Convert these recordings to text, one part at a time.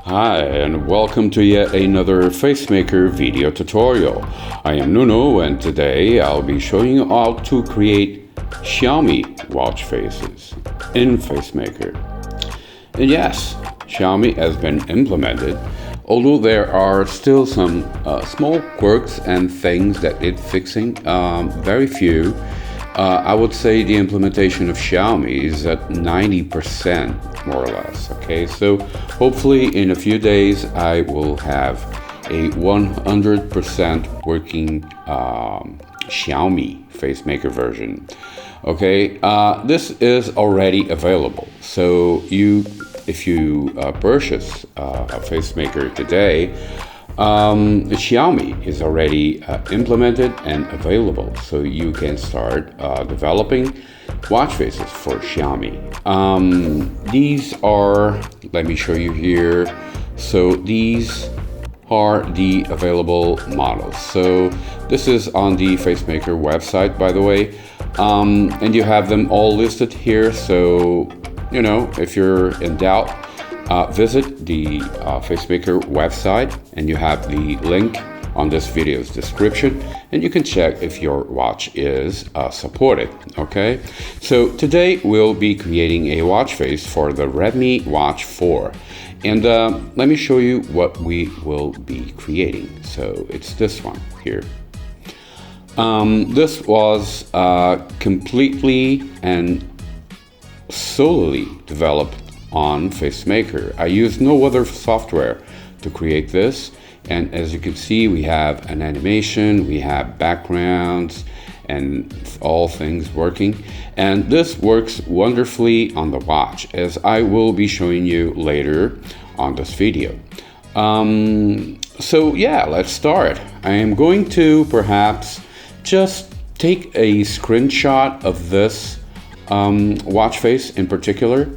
Hi and welcome to yet another Facemaker video tutorial. I am Nuno and today I'll be showing you how to create Xiaomi watch faces in Facemaker. And yes, Xiaomi has been implemented, although there are still some small quirks and things that need fixing, very few. I would say the implementation of Xiaomi is at 90% more or less. Okay, so hopefully in a few days I will have a 100% working Xiaomi Facemaker version. Okay, this is already available. So if you purchase a Facemaker today, Xiaomi is already implemented and available, so you can start developing watch faces for Xiaomi. These are, let me show you here. So these are the available models. So this is on the Facemaker website, by the way, and you have them all listed here. So, you know, if you're in doubt, visit the Facemaker website and you have the link on this video's description and you can check if your watch is supported. Okay, so today we'll be creating a watch face for the Redmi Watch 4 and let me show you what we will be creating. So it's this one here. This was completely and solely developed on Facemaker. I use no other software to create this, and as you can see, we have an animation, we have backgrounds and all things working, and this works wonderfully on the watch, as I will be showing you later on this video. So yeah, let's start. I am going to perhaps just take a screenshot of this watch face in particular,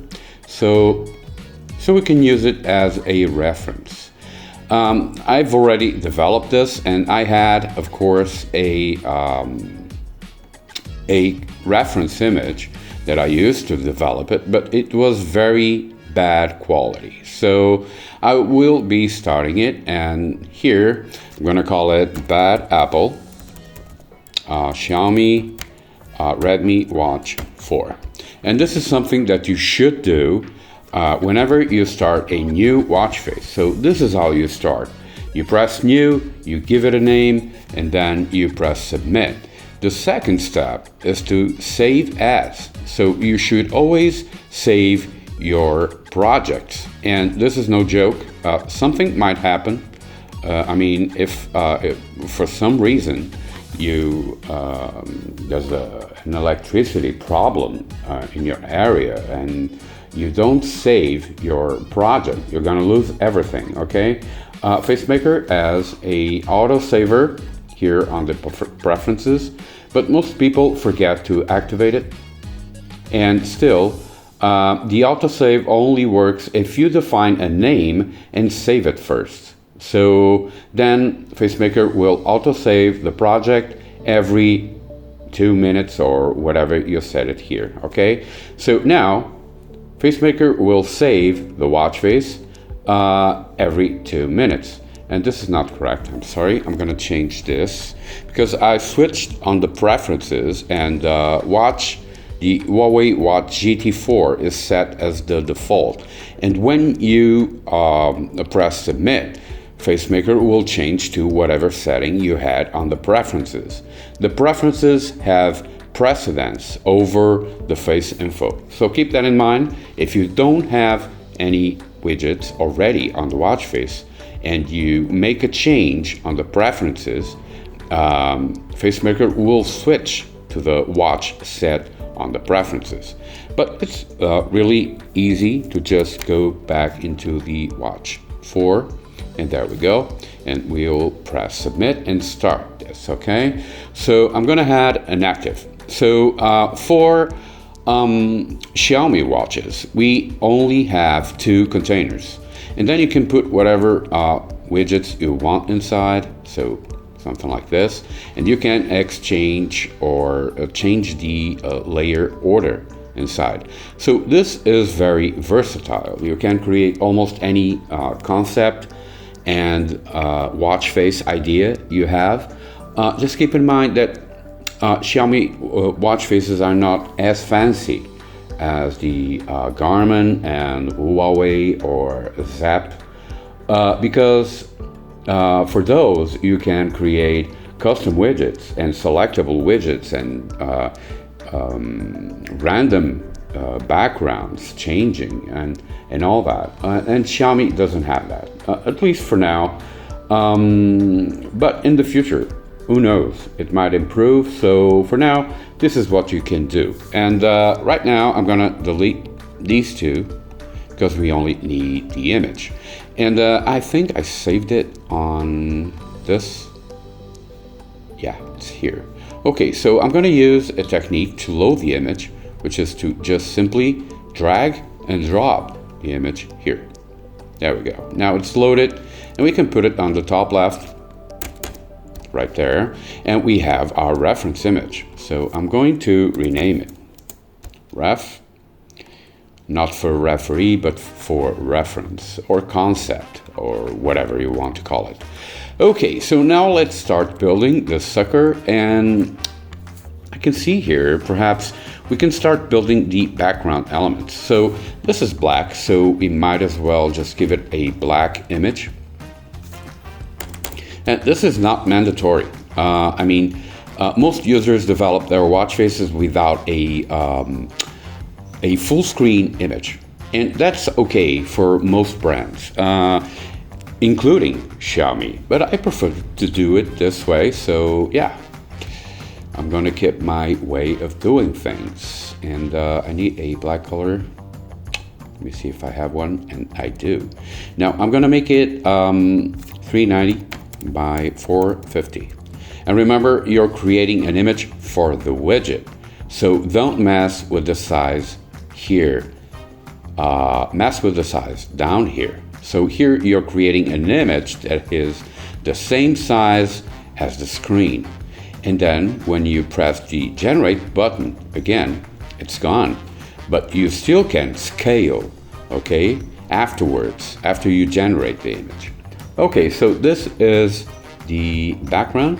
so we can use it as a reference. I've already developed this, and I had, of course, a reference image that I used to develop it, but it was very bad quality. So I will be starting it, and here I'm going to call it Bad Apple Xiaomi Redmi Watch 4. And this is something that you should do whenever you start a new watch face. So this is how you start. You press new, you give it a name, and then you press submit. The second step is to save as. So you should always save your projects. And this is no joke. Something might happen. I mean, if for some reason there's an electricity problem in your area and you don't save your project, you're gonna lose everything. Okay, Facemaker has a autosaver here on the preferences, but most people forget to activate it, and still the autosave only works if you define a name and save it first. So then Facemaker will autosave the project every 2 minutes or whatever you set it here. Okay, so now Facemaker will save the watch face every 2 minutes, and this is not correct. I'm sorry, I'm gonna change this because I switched on the preferences, and the Huawei Watch GT4 is set as the default, and when you press submit, Facemaker will change to whatever setting you had on the preferences. The preferences have precedence over the face info. So keep that in mind. If you don't have any widgets already on the watch face and you make a change on the preferences, Facemaker will switch to the watch set on the preferences. But it's really easy to just go back into the watch 4. And there we go, and we'll press submit and start this. Okay, so I'm gonna add an active. So for Xiaomi watches, we only have 2 containers, and then you can put whatever widgets you want inside, so something like this, and you can exchange or change the layer order inside. So this is very versatile. You can create almost any concept and watch face idea you have. Just keep in mind that Xiaomi watch faces are not as fancy as the Garmin and Huawei or Zepp, because for those you can create custom widgets and selectable widgets and random backgrounds changing and all that. And Xiaomi doesn't have that, at least for now. But in the future, who knows? It might improve. So for now, this is what you can do. And right now, I'm gonna delete these two because we only need the image. And I think I saved it on this. Yeah, it's here. Okay, so I'm gonna use a technique to load the image, which is to just simply drag and drop the image here. There we go. Now it's loaded, and we can put it on the top left, right there, and we have our reference image. So I'm going to rename it ref, not for referee, but for reference or concept or whatever you want to call it. Okay, so now let's start building the sucker, and I can see here perhaps we can start building the background elements. So this is black, so we might as well just give it a black image. And this is not mandatory. Most users develop their watch faces without a full screen image, and that's okay for most brands, including Xiaomi. But I prefer to do it this way, so yeah. I'm gonna keep my way of doing things, and I need a black color. Let me see if I have one, and I do. Now I'm gonna make it 390 by 450. And remember, you're creating an image for the widget, so don't mess with the size here. Mess with the size down here. So here you're creating an image that is the same size as the screen. And then when you press the generate button again, it's gone. But you still can scale, okay, afterwards, after you generate the image. Okay, so this is the background,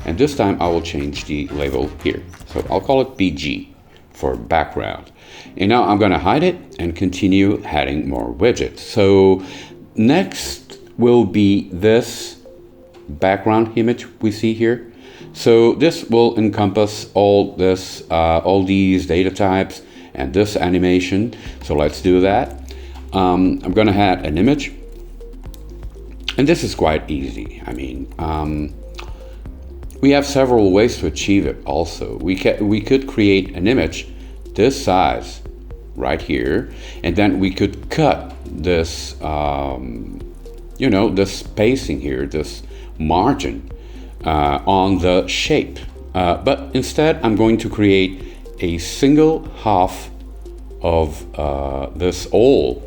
and this time I will change the label here. So I'll call it BG for background. And now I'm gonna hide it and continue adding more widgets. So next will be this background image we see here. So this will encompass all these data types and this animation. So let's do that. I'm gonna add an image, and this is quite easy. We have several ways to achieve it. Also, we could create an image this size right here, and then we could cut this, this spacing here, this margin on the shape. But instead, I'm going to create a single half of this whole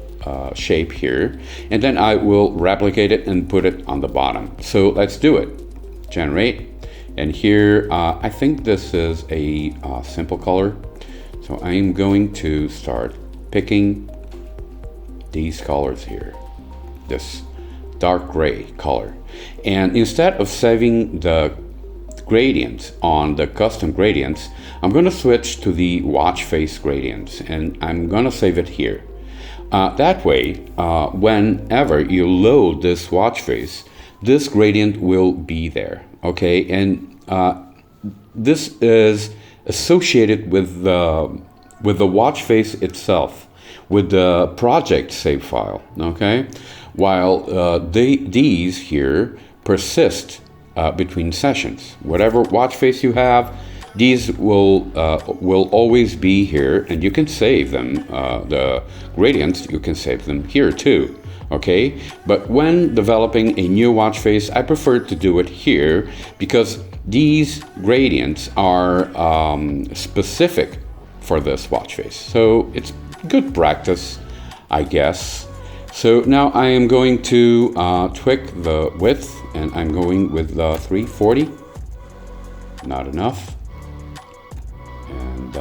shape here, and then I will replicate it and put it on the bottom. So let's do it. Generate, and here I think this is a simple color. So I'm going to start picking these colors here, this dark gray color. And instead of saving the gradients on the custom gradients, I'm going to switch to the watch face gradients, and I'm going to save it here. That way, whenever you load this watch face, this gradient will be there, okay? And this is associated with the watch face itself, with the project save file, okay? While these here persist between sessions. Whatever watch face you have, these will always be here, and you can save them. The gradients, you can save them here too, okay? But when developing a new watch face, I prefer to do it here because these gradients are specific for this watch face. So it's good practice, I guess. So now I am going to tweak the width, and I'm going with 340. Not enough. And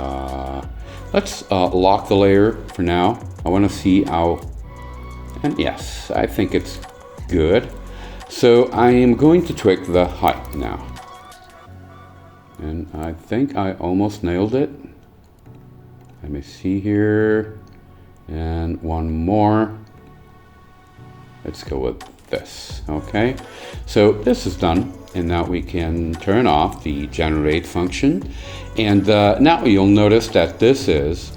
Let's lock the layer for now. I want to see how, and yes, I think it's good. So I am going to tweak the height now. And I think I almost nailed it. Let me see here. And one more. Let's go with this, okay? So this is done, and now we can turn off the generate function. And now you'll notice that this has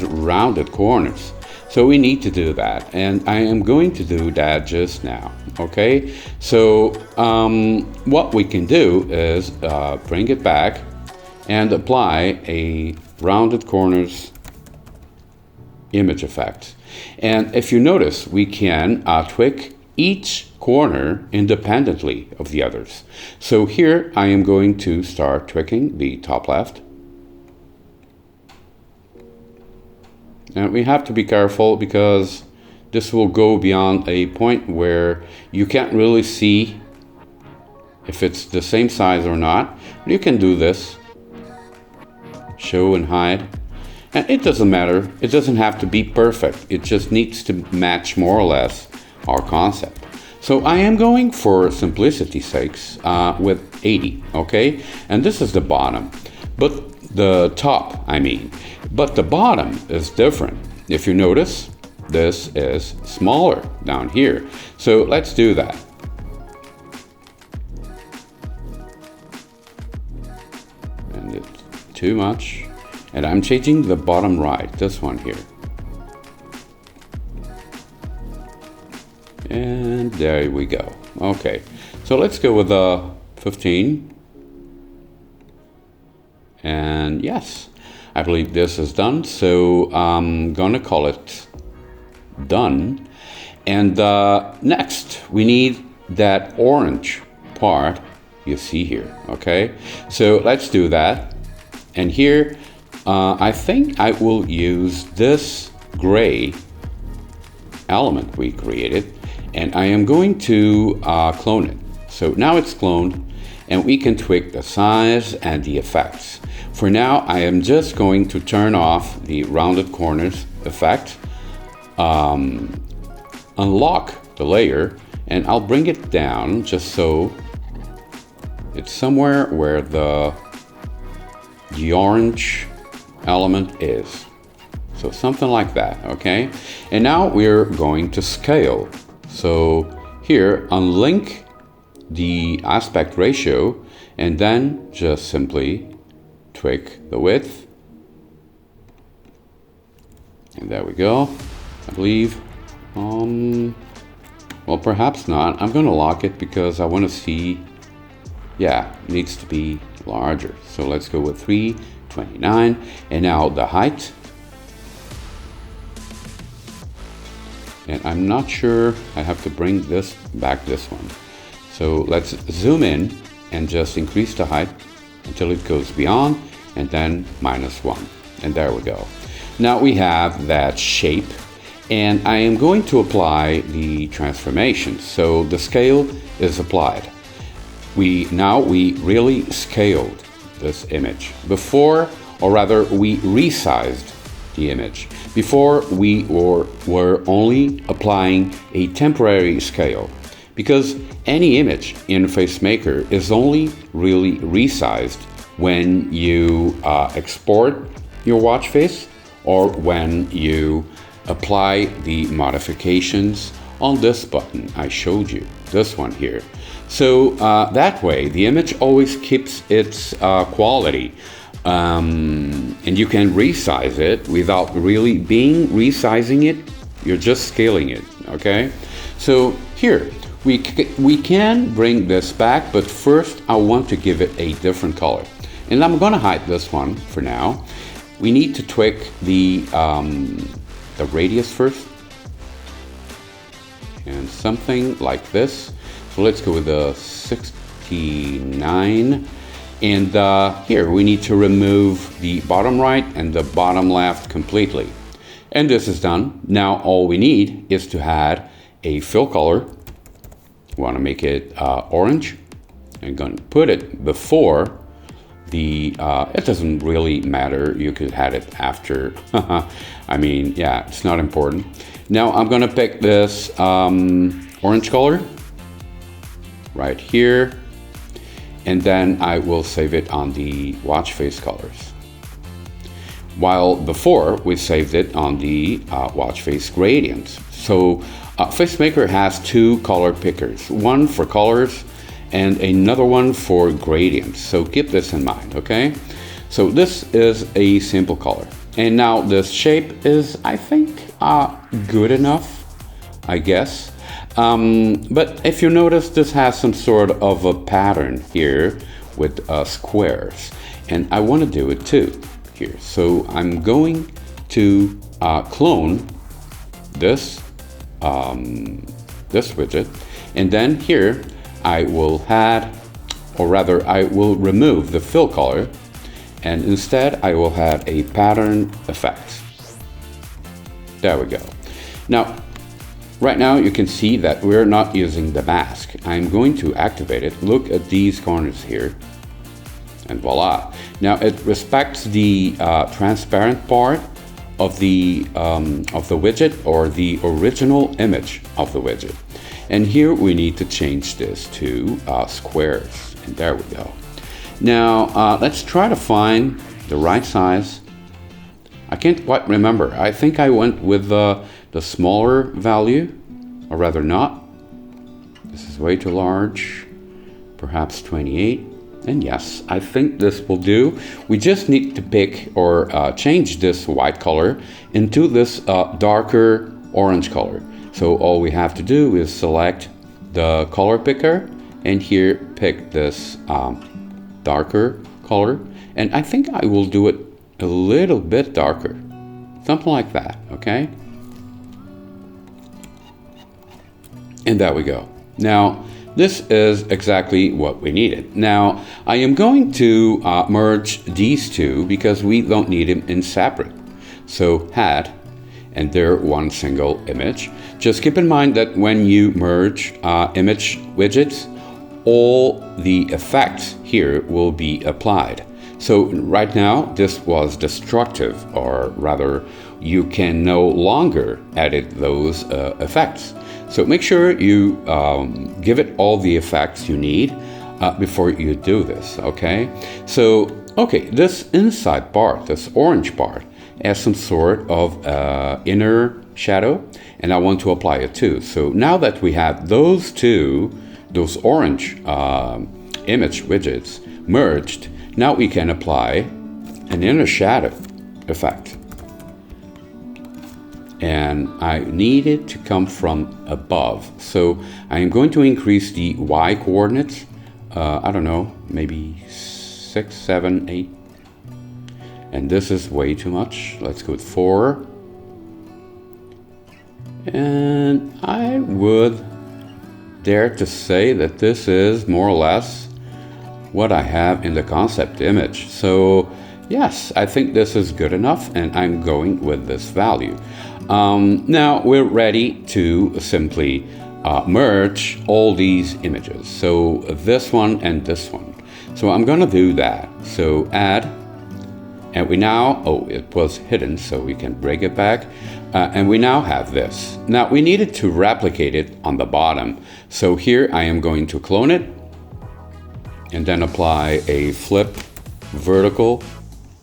rounded corners. So we need to do that, and I am going to do that just now, okay? So what we can do is bring it back and apply a rounded corners image effect. And if you notice, we can tweak each corner independently of the others. So here I am going to start tweaking the top left. And we have to be careful because this will go beyond a point where you can't really see if it's the same size or not. You can do this, show and hide. And it doesn't matter, it doesn't have to be perfect. It just needs to match more or less our concept. So I am going for simplicity's sakes with 80, okay? And this is the bottom, but the top, I mean. But the bottom is different. If you notice, this is smaller down here. So let's do that. And it's too much. And I'm changing the bottom right, this one here. And there we go. Okay, so let's go with 15. And yes, I believe this is done. So I'm gonna call it done. And next, we need that orange part you see here, okay? So let's do that. And here, I think I will use this gray element we created, and I am going to clone it. So now it's cloned, and we can tweak the size and the effects. For now, I am just going to turn off the rounded corners effect, unlock the layer, and I'll bring it down just so it's somewhere where the orange element is. So something like that, okay? And now we're going to scale. So here, unlink the aspect ratio, and then just simply tweak the width. And there we go. I believe, well, perhaps not. I'm gonna lock it because I wanna see, yeah, it needs to be larger. So let's go with 329. And now the height. And I'm not sure, I have to bring this back, this one. So let's zoom in and just increase the height until it goes beyond, and then -1. And there we go. Now we have that shape, and I am going to apply the transformation. So the scale is applied. We really scaled this image. Before, or rather we resized the image. Before we were only applying a temporary scale, because any image in Facemaker is only really resized when you export your watch face or when you apply the modifications on this button I showed you, this one here. So that way the image always keeps its quality. And you can resize it without really being resizing it, you're just scaling it, okay? So here, we can bring this back, but first I want to give it a different color. And I'm gonna hide this one for now. We need to tweak the radius first. And something like this. So let's go with the 69. And here we need to remove the bottom right and the bottom left completely. And this is done. Now all we need is to add a fill color. We want to make it orange. I'm going to put it before it doesn't really matter. You could add it after. I mean, yeah, it's not important. Now I'm gonna pick this orange color right here, and then I will save it on the watch face colors. While before we saved it on the watch face gradients. So Facemaker has two color pickers, one for colors and another one for gradients. So keep this in mind, okay? So this is a simple color. And now this shape is, I think, good enough, I guess. But if you notice, this has some sort of a pattern here with squares. And I want to do it too here. So I'm going to clone this, this widget. And then here, I will add, or rather I will remove the fill color, and instead I will add a pattern effect. There we go. Now, right now you can see that we're not using the mask. I'm going to activate it. Look at these corners here, and voila. Now it respects the transparent part of the widget, or the original image of the widget. And here we need to change this to squares, and there we go. Now let's try to find the right size. I can't quite remember. I think I went with the smaller value, or rather not. This is way too large, perhaps 28. And yes, I think this will do. We just need to pick or change this white color into this darker orange color. So all we have to do is select the color picker, and here pick this darker color. And I think I will do it a little bit darker, something like that, okay? And there we go. Now, this is exactly what we needed. Now, I am going to merge these two because we don't need them in separate. So add, and they're one single image. Just keep in mind that when you merge image widgets, all the effects here will be applied. So right now, this was destructive, or rather, you can no longer edit those effects. So make sure you give it all the effects you need before you do this, okay? So, okay, this inside part, this orange part, has some sort of inner shadow, and I want to apply it too. So now that we have those two, those orange image widgets merged, now we can apply an inner shadow effect. And I need it to come from above. So I am going to increase the Y coordinates, I don't know, maybe 6, 7, 8. And this is way too much. Let's go with 4. And I would dare to say that this is more or less what I have in the concept image. So yes, I think this is good enough, and I'm going with this value. Now we're ready to simply merge all these images. So this one and this one. So I'm gonna do that. So add, and we now, oh, it was hidden, so we can bring it back. And we now have this. Now we needed to replicate it on the bottom. So here I am going to clone it, and then apply a flip vertical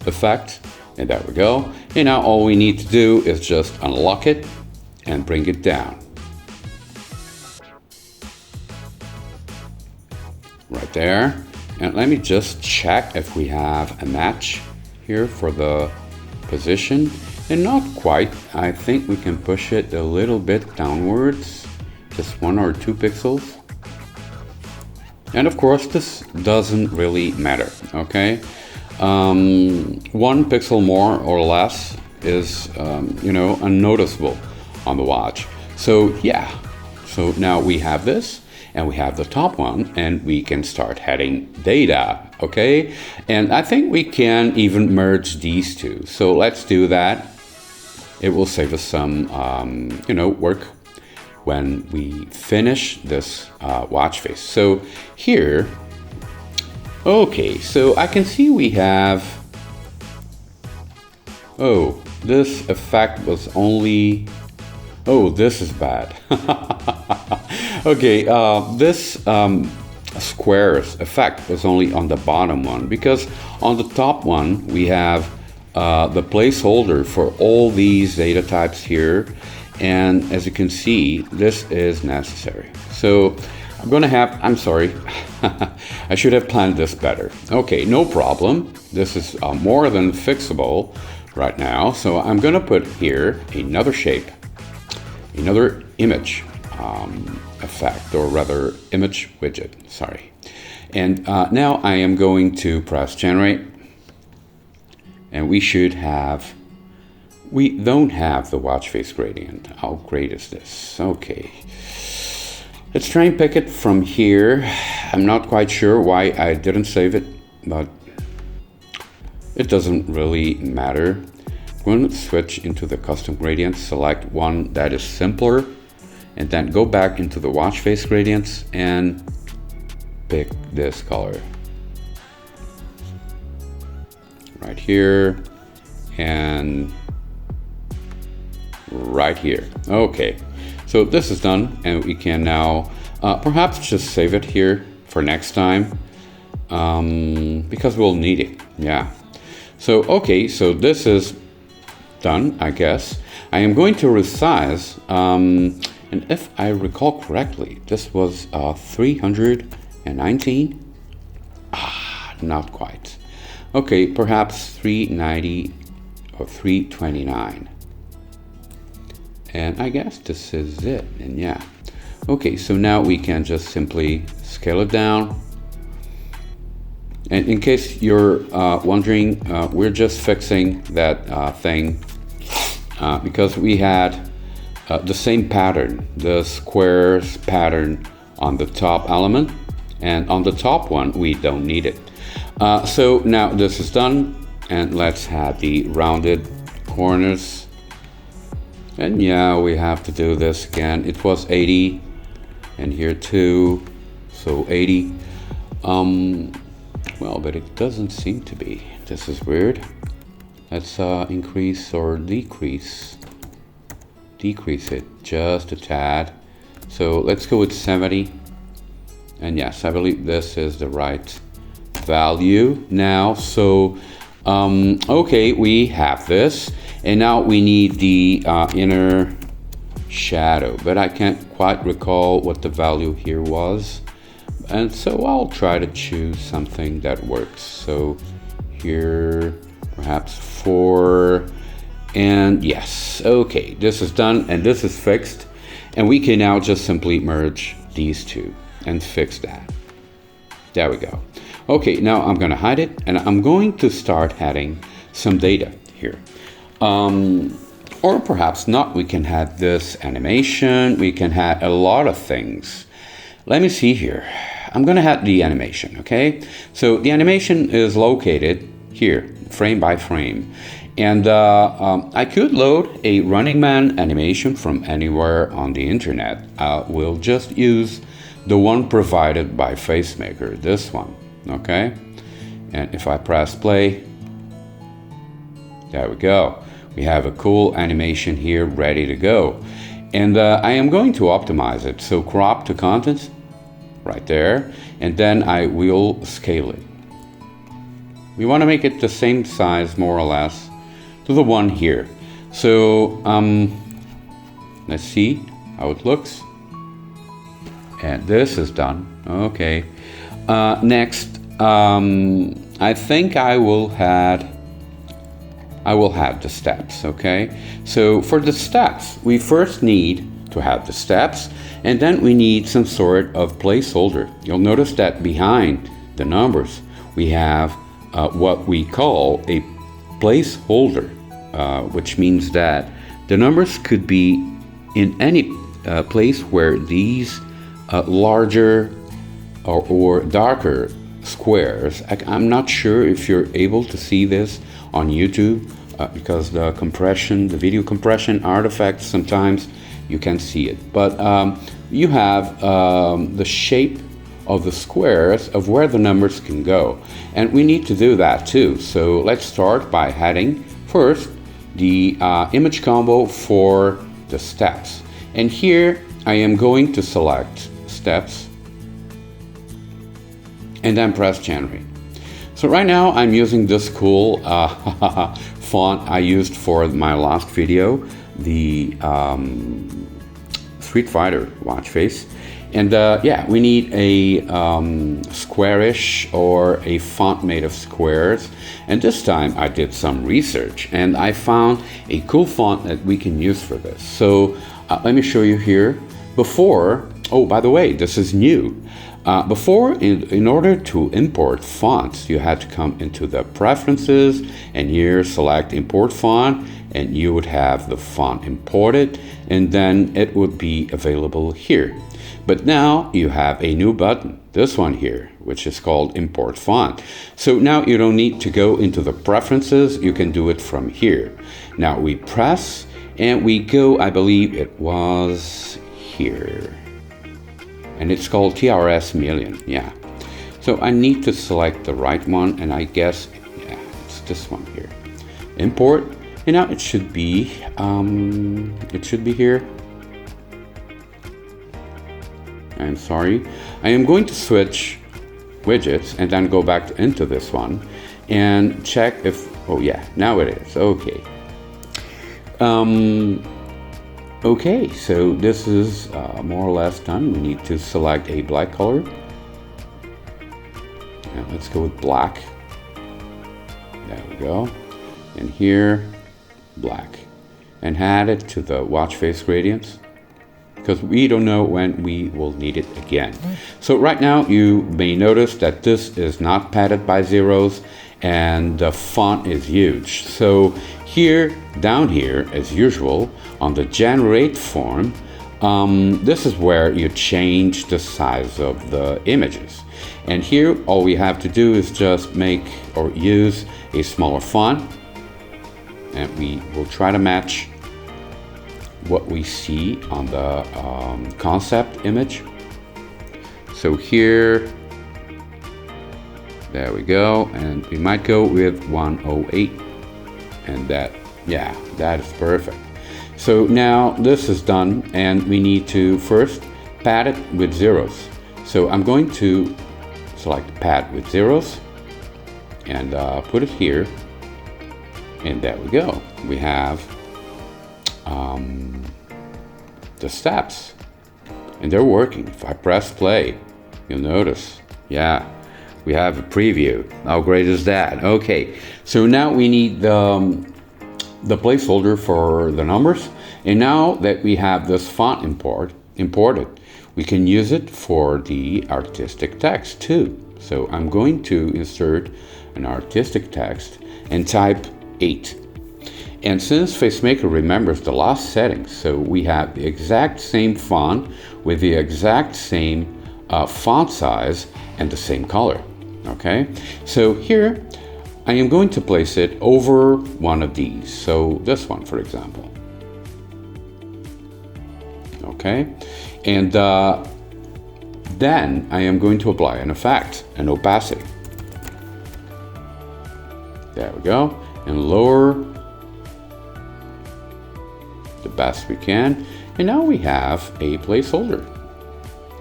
effect. And there we go. And now all we need to do is just unlock it and bring it down. Right there. And let me just check if we have a match here for the position. And not quite. I think we can push it a little bit downwards, just 1 or 2 pixels. And of course, this doesn't really matter, okay? 1 pixel more or less is, you know, unnoticeable on the watch. So yeah, so now we have this, and we have the top one, and we can start adding data, okay? And I think we can even merge these two. So let's do that. It will save us some, you know, work when we finish this watch face. So here, Okay, so I can see we have, oh, this effect was only, oh, this is bad. Okay, this squares effect was only on the bottom one, because on the top one we have the placeholder for all these data types here, and as you can see, this is necessary. So I'm gonna have, I'm sorry, I should have planned this better. Okay, no problem. This is more than fixable right now. So I'm gonna put here another shape, another image effect, or rather image widget, sorry. And now I am going to press generate, and we should have, we don't have the watch face gradient. How great is this? Okay. Let's try and pick it from here. I'm not quite sure why I didn't save it, but it doesn't really matter. I'm going to switch into the custom gradients, select one that is simpler, and then go back into the watch face gradients and pick this color. Right here and right here. Okay. So this is done, and we can now perhaps just save it here for next time, because we'll need it. Yeah. So okay, so this is done, I guess. I am going to resize, and if I recall correctly, this was 319. Not quite. Okay, perhaps 390 or 329. And I guess this is it, and yeah. Okay, so now we can just simply scale it down. And in case you're wondering, we're just fixing that thing because we had the same pattern, the squares pattern on the top element, and on the top one, we don't need it. So now this is done, and let's have the rounded corners. And yeah, we have to do this again. It was 80, and here too, so 80. Well, but it doesn't seem to be. This is weird. Let's increase or decrease it just a tad. So let's go with 70. And yes, I believe this is the right value now. So okay, we have this, and now we need the inner shadow, but I can't quite recall what the value here was, and so I'll try to choose something that works. So here perhaps 4, and yes, okay, this is done and this is fixed, and we can now just simply merge these two and fix that. There we go. Okay, now I'm going to hide it, and I'm going to start adding some data here. Or perhaps not. We can have this animation. We can have a lot of things. Let me see here. I'm going to have the animation, okay? So the animation is located here, frame by frame. And I could load a Running Man animation from anywhere on the internet. We'll just use the one provided by Facemaker, this one. Okay, and if I press play, there we go. We have a cool animation here ready to go, and I am going to optimize it. So crop to content right there, and then I will scale it. We want to make it the same size more or less to the one here. So let's see how it looks, and this is done. Okay. Next, I think I will add the steps, okay? So for the steps, we first need to have the steps, and then we need some sort of placeholder. You'll notice that behind the numbers, we have what we call a placeholder, which means that the numbers could be in any place where these larger or darker squares. I'm not sure if you're able to see this on YouTube because the compression, the video compression artifacts, sometimes you can see it. But you have the shape of the squares of where the numbers can go. And we need to do that too. So let's start by adding first the image combo for the steps. And here I am going to select steps and then press generate. So right now I'm using this cool font I used for my last video, the Street Fighter watch face. And yeah, we need a squarish or a font made of squares. And this time I did some research and I found a cool font that we can use for this. So let me show you here. Before, oh, by the way, this is new. Before, in order to import fonts, you had to come into the preferences and here select import font, and you would have the font imported and then it would be available here. But now you have a new button, this one here, which is called import font. So now you don't need to go into the preferences, you can do it from here. Now we press and we go, I believe it was here. And it's called TRS Million, yeah. So I need to select the right one, and I guess, yeah, it's this one here. Import, and now it should be here. I'm sorry. I am going to switch widgets and then go back into this one and check if, oh yeah, now it is, okay. Okay, so this is more or less done. We need to select a black color. And let's go with black. There we go. And here, black. And add it to the watch face gradients, because we don't know when we will need it again. So right now you may notice that this is not padded by zeros and the font is huge. So here, down here, as usual, on the generate form, this is where you change the size of the images. And here, all we have to do is just make or use a smaller font. And we will try to match what we see on the concept image. So here, there we go, and we might go with 108, and that, yeah, that is perfect. So now this is done, and we need to first pad it with zeros. So I'm going to select pad with zeros and put it here, and there we go. We have the steps, and they're working. If I press play, you'll notice, yeah, we have a preview. How great is that? Okay, so now we need the placeholder for the numbers, and now that we have this font imported, we can use it for the artistic text too. So I'm going to insert an artistic text and type 8. And since Facemaker remembers the last settings, so we have the exact same font with the exact same font size and the same color. Okay, so here I am going to place it over one of these. So this one, for example. Okay, and then I am going to apply an effect, an opacity. There we go, and lower the best we can. And now we have a placeholder,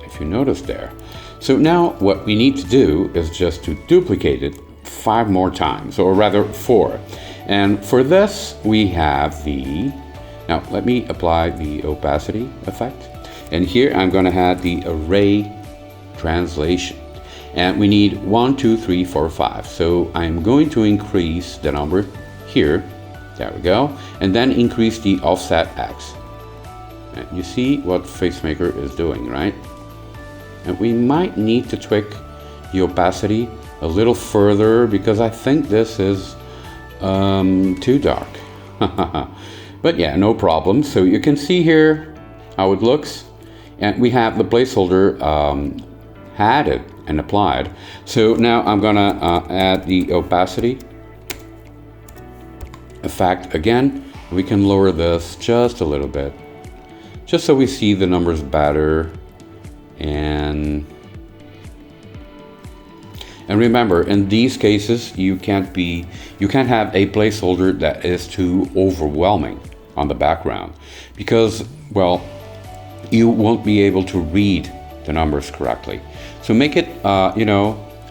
if you notice there. So now what we need to do is just to duplicate it 5 more times, or rather 4. And for this we have the, now let me apply the opacity effect. And here I'm going to add the array translation. And we need 1, 2, 3, 4, 5. So I'm going to increase the number here. There we go. And then increase the offset X. And you see what Facemaker is doing, right? And we might need to tweak the opacity a little further because I think this is too dark. But yeah, no problem. So you can see here how it looks. And we have the placeholder added and applied. So now I'm gonna add the opacity effect again. We can lower this just a little bit, just so we see the numbers better. And And remember, in these cases, you can't have a placeholder that is too overwhelming on the background, because, well, you won't be able to read the numbers correctly. So make it,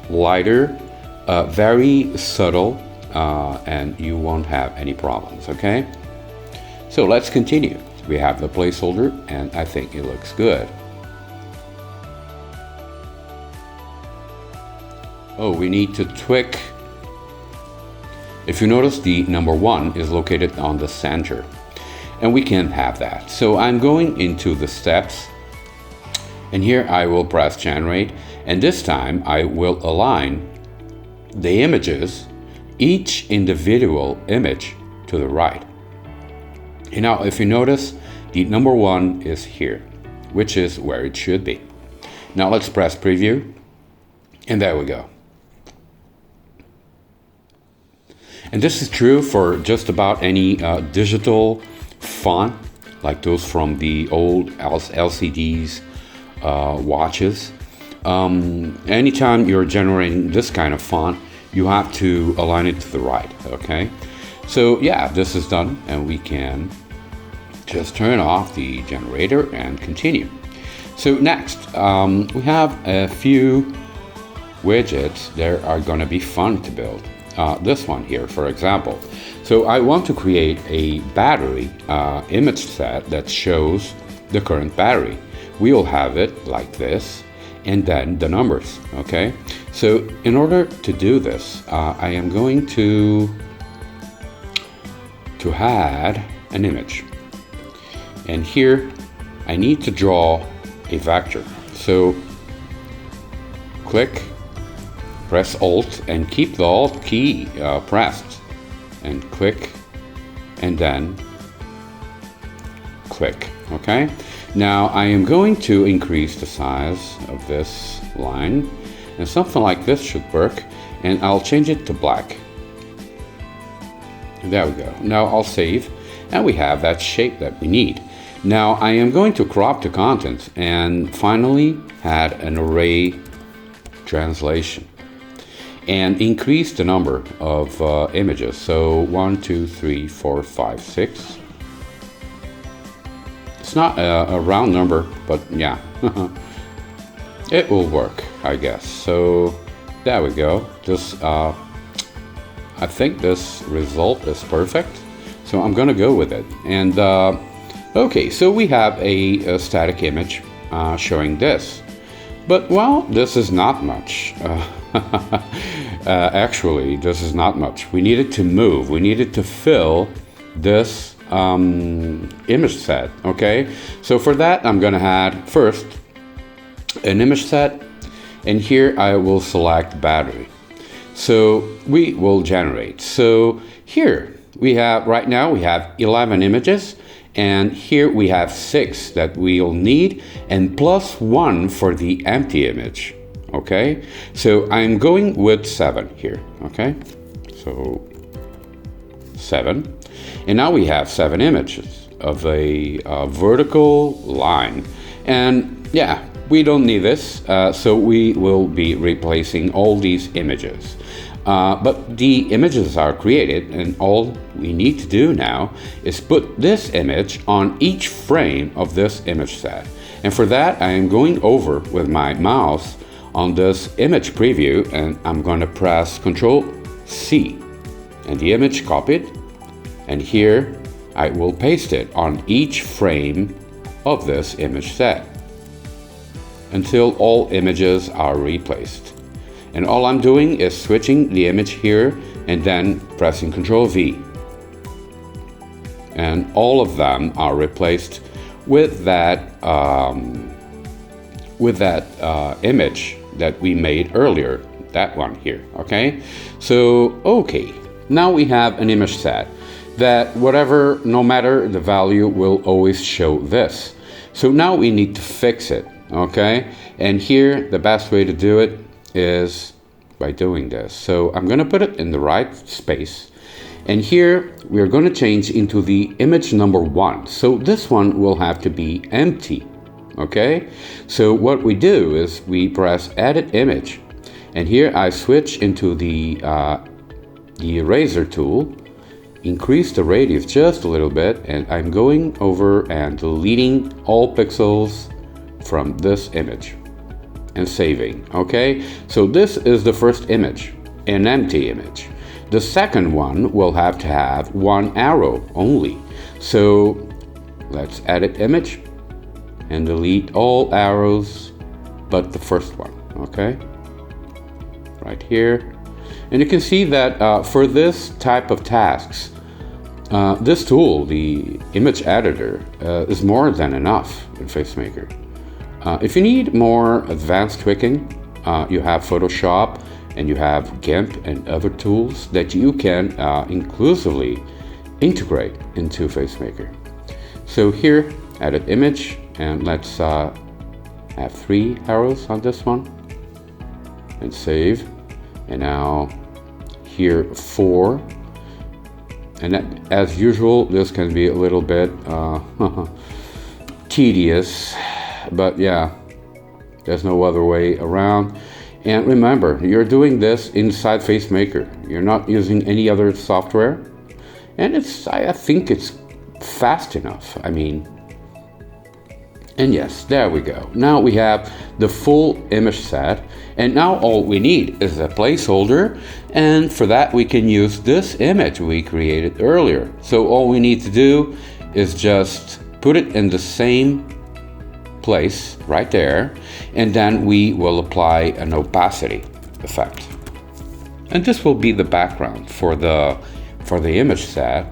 lighter, very subtle, and you won't have any problems, okay? So let's continue. We have the placeholder, and I think it looks good. Oh, we need to tweak. If you notice, the number 1 is located on the center, and we can't have that. So I'm going into the steps, and here I will press generate, and this time I will align the images, each individual image, to the right. And now if you notice, the number 1 is here, which is where it should be. Now let's press preview, and there we go. And this is true for just about any digital font, like those from the old LCDs, watches. Anytime you're generating this kind of font, you have to align it to the right, okay? So yeah, this is done, and we can just turn off the generator and continue. So next, we have a few widgets that are going to be fun to build. This one here, for example. So I want to create a battery image set that shows the current battery. We'll have it like this, and then the numbers, okay? So in order to do this, I am going to add an image. And here I need to draw a vector. So click, press Alt, and keep the Alt key pressed, and click, and then click, okay? Now I am going to increase the size of this line, and something like this should work, and I'll change it to black. There we go. Now I'll save, and we have that shape that we need. Now I am going to crop the content and finally add an array translation and increase the number of images. So 1, 2, 3, 4, 5, 6. It's not a round number, but yeah, it will work, I guess. So there we go. This, I think this result is perfect. So I'm gonna go with it. And okay, so we have a static image showing this. But well, this is not much. Actually, this is not much. We needed to move. We needed to fill this image set, okay? So for that, I'm gonna add first an image set, and here I will select battery. So we will generate. So here we have, right now we have 11 images, and here we have 6 that we'll need, and plus 1 for the empty image, okay? So I'm going with 7 here, okay? So 7, and now we have 7 images of a vertical line, and yeah, we don't need this, so we will be replacing all these images. But the images are created, and all we need to do now is put this image on each frame of this image set. And for that, I am going over with my mouse on this image preview, and I'm going to press Ctrl C, and the image copied, and here I will paste it on each frame of this image set until all images are replaced. And all I'm doing is switching the image here and then pressing Ctrl V. And all of them are replaced with that image that we made earlier, that one here, okay? So, okay, now we have an image set that whatever, no matter the value, will always show this. So now we need to fix it, okay? And here, the best way to do it is by doing this. So I'm going to put it in the right space, and here we're going to change into the image number 1. So this one will have to be empty, okay? So what we do is we press edit image, And here I switch into the eraser tool, increase the radius just a little bit, and I'm going over and deleting all pixels from this image and saving. Okay, so this is the first image, an empty image. The second one will have to have one arrow only. So let's edit image and delete all arrows but the first one. Okay, right here. And you can see that for this type of tasks, this tool, the image editor, is more than enough in Facemaker. If you need more advanced tweaking, you have Photoshop and you have GIMP and other tools that you can inclusively integrate into Facemaker. So here, edit image, and let's have 3 arrows on this one and save. And now here 4, and that, as usual, this can be a little bit tedious, but yeah, there's no other way around. And remember, you're doing this inside Facemaker. You're not using any other software, and I think it's fast enough. I mean, and yes, there we go. Now we have the full image set, and now all we need is a placeholder, and for that we can use this image we created earlier. So all we need to do is just put it in the same place right there, and then we will apply an opacity effect. And this will be the background for the image set,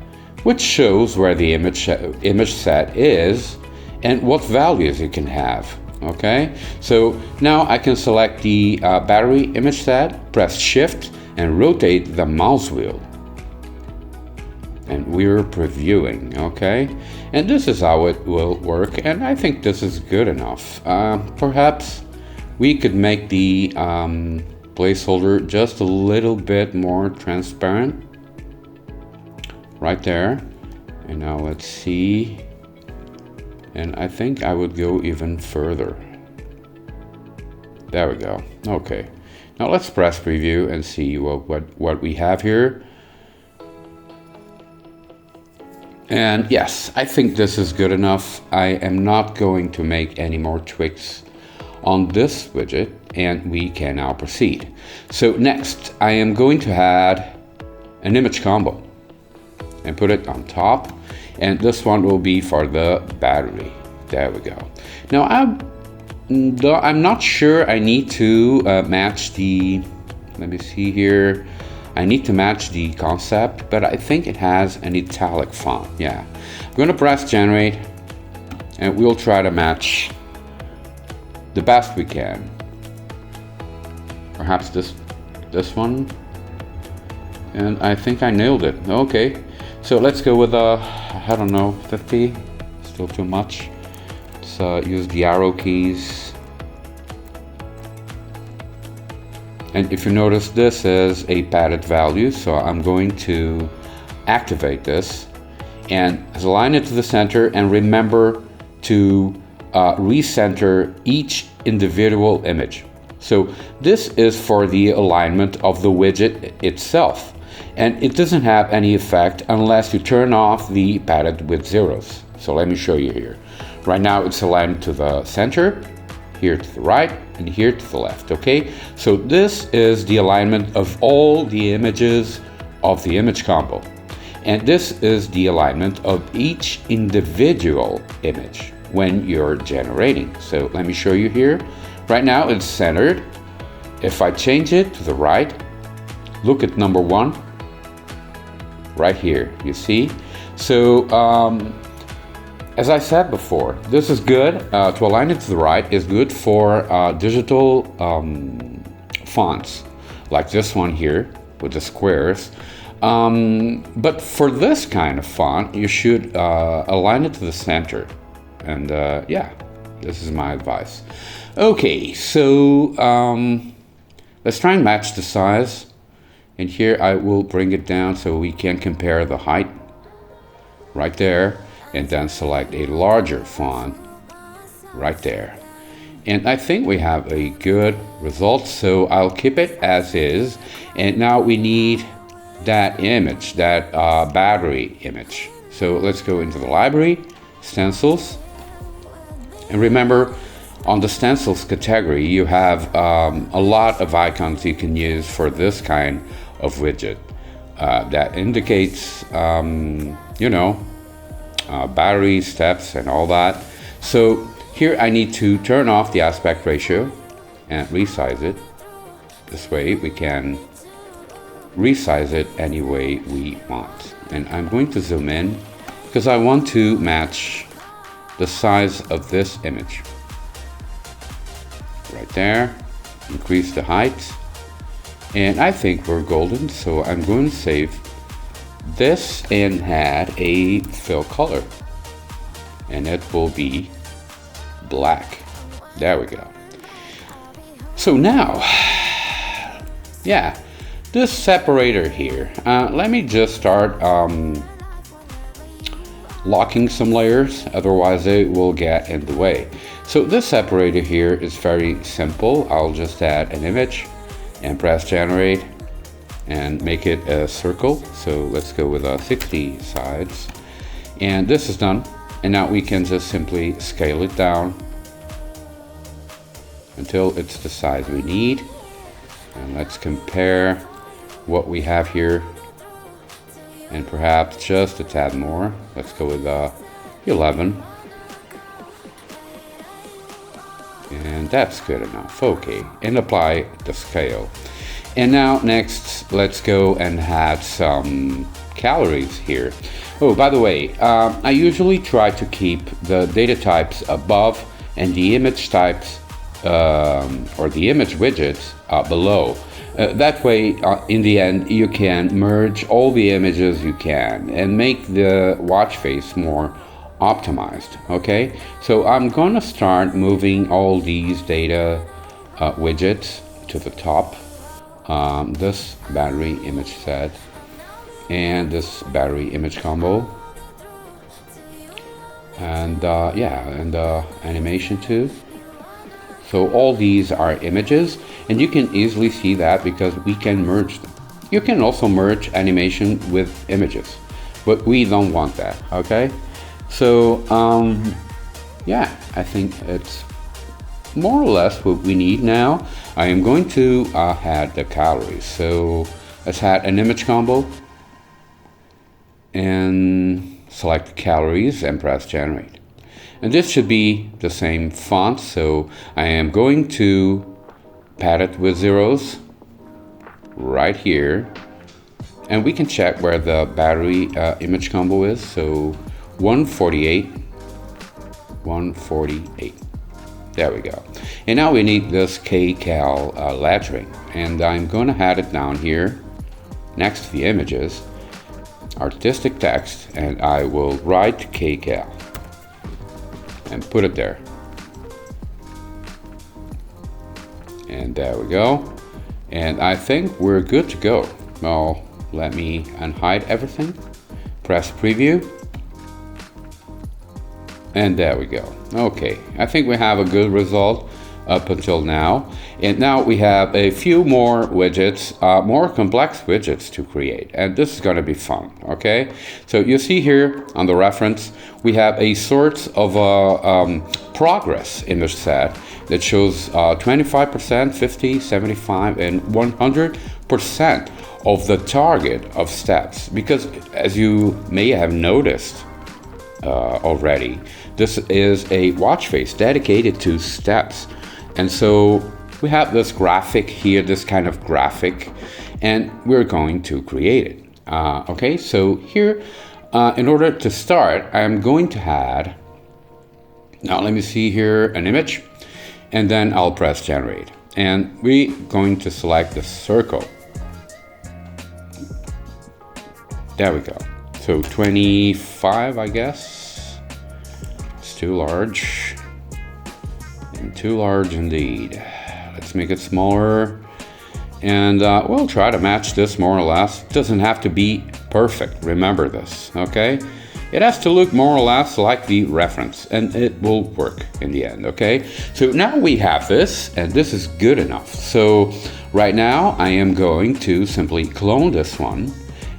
which shows where the image set is and what values you can have. Okay, so now I can select the battery image set, press shift and rotate the mouse wheel, and we're previewing. Okay, and this is how it will work, and I think this is good enough. Perhaps we could make the placeholder just a little bit more transparent right there. And now let's see. And I think I would go even further. There we go. Okay. Now let's press preview and see what we have here. And yes, I think this is good enough. I am not going to make any more tweaks on this widget, and we can now proceed. So next, I am going to add an image combo and put it on top. And this one will be for the battery. There we go. Now I'm not sure I need to match the, let me see here. I need to match the concept, but I think it has an italic font. Yeah, I'm going to press generate, and we'll try to match the best we can. Perhaps this one. And I think I nailed it. Okay. So let's go with I don't know, 50, still too much. Let's use the arrow keys. And if you notice, this is a padded value, so I'm going to activate this and align it to the center, and remember to recenter each individual image. So this is for the alignment of the widget itself. And it doesn't have any effect unless you turn off the padded with zeros. So let me show you here. Right now it's aligned to the center, here to the right, and here to the left. Okay, so this is the alignment of all the images of the image combo. And this is the alignment of each individual image when you're generating. So let me show you here. Right now it's centered. If I change it to the right, look at number 1. Right here, you see? So as I said before, this is good. To align it to the right is good for digital fonts like this one here with the squares. But for this kind of font, you should align it to the center. And yeah, this is my advice. Okay, so let's try and match the size. And here I will bring it down so we can compare the height right there, and then select a larger font right there. And I think we have a good result, so I'll keep it as is. And now we need that image, that battery image. So let's go into the library, stencils. And remember, on the stencils category, you have a lot of icons you can use for this kind of widget that indicates, battery, steps, and all that. So here I need to turn off the aspect ratio and resize it. This way we can resize it any way we want. And I'm going to zoom in because I want to match the size of this image. Right there, increase the height. And I think we're golden, so I'm going to save this and add a fill color. And it will be black. There we go. So now, yeah, this separator here, let me just start locking some layers, otherwise it will get in the way. So this separator here is very simple. I'll just add an image and press generate and make it a circle. So let's go with 60 sides. And this is done. And now we can just simply scale it down until it's the size we need. And let's compare what we have here and perhaps just a tad more. Let's go with 11. And that's good enough. Okay, and apply the scale. And now next, let's go and add some calories here. Oh, by the way, I usually try to keep the data types above and the image types or the image widgets below. That way, in the end, you can merge all the images you can and make the watch face more optimized. Okay, so I'm gonna start moving all these data widgets to the top. This battery image set and this battery image combo, and animation too. So all these are images, and you can easily see that because we can merge them. You can also merge animation with images, but we don't want that. Okay, so I think it's more or less what we need now. I am going to add the calories. So let's add an image combo and select the calories and press generate. And this should be the same font, so I am going to pad it with zeros right here. And we can check where the battery image combo is. So 148, 148. There we go. And now we need this kcal lettering, and I'm going to add it down here next to the images, artistic text, and I will write kcal and put it there. And there we go. And I think we're good to go. Now let me unhide everything, press preview, and there we go. Okay, I think we have a good result up until now. And now we have a few more widgets, more complex widgets to create. And this is going to be fun, okay? So you see here on the reference, we have a sort of progress image set that shows 25%, 50, 75, and 100% of the target of steps. Because as you may have noticed already, this is a watch face dedicated to steps. And so we have this graphic here, this kind of graphic, and we're going to create it. Okay, so here, in order to start, I'm going to add, now let me see here, an image, and then I'll press generate. And we're going to select the circle. There we go. So 25, I guess. It's too large. And too large indeed. Let's make it smaller. And we'll try to match this more or less. It doesn't have to be perfect. Remember this, okay? It has to look more or less like the reference, and it will work in the end, okay? So now we have this, and this is good enough. So right now I am going to simply clone this one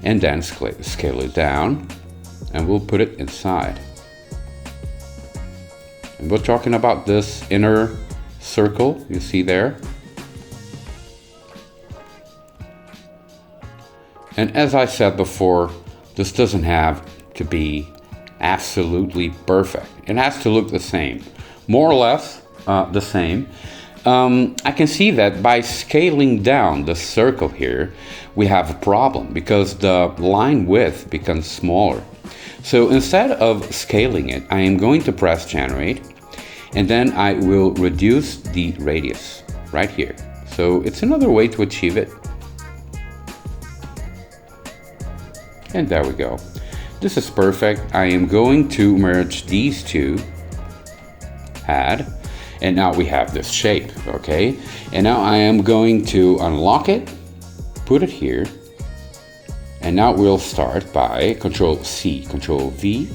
and then scale it down, and we'll put it inside. And we're talking about this inner circle you see there. And as I said before, this doesn't have to be absolutely perfect. It has to look the same, more or less the same. I can see that by scaling down the circle here, we have a problem because the line width becomes smaller. So instead of scaling it, I am going to press generate, and then I will reduce the radius right here. So it's another way to achieve it. And there we go. This is perfect. I am going to merge these two, add, and now we have this shape, okay? And now I am going to unlock it, put it here, and now we'll start by Control C, Control V,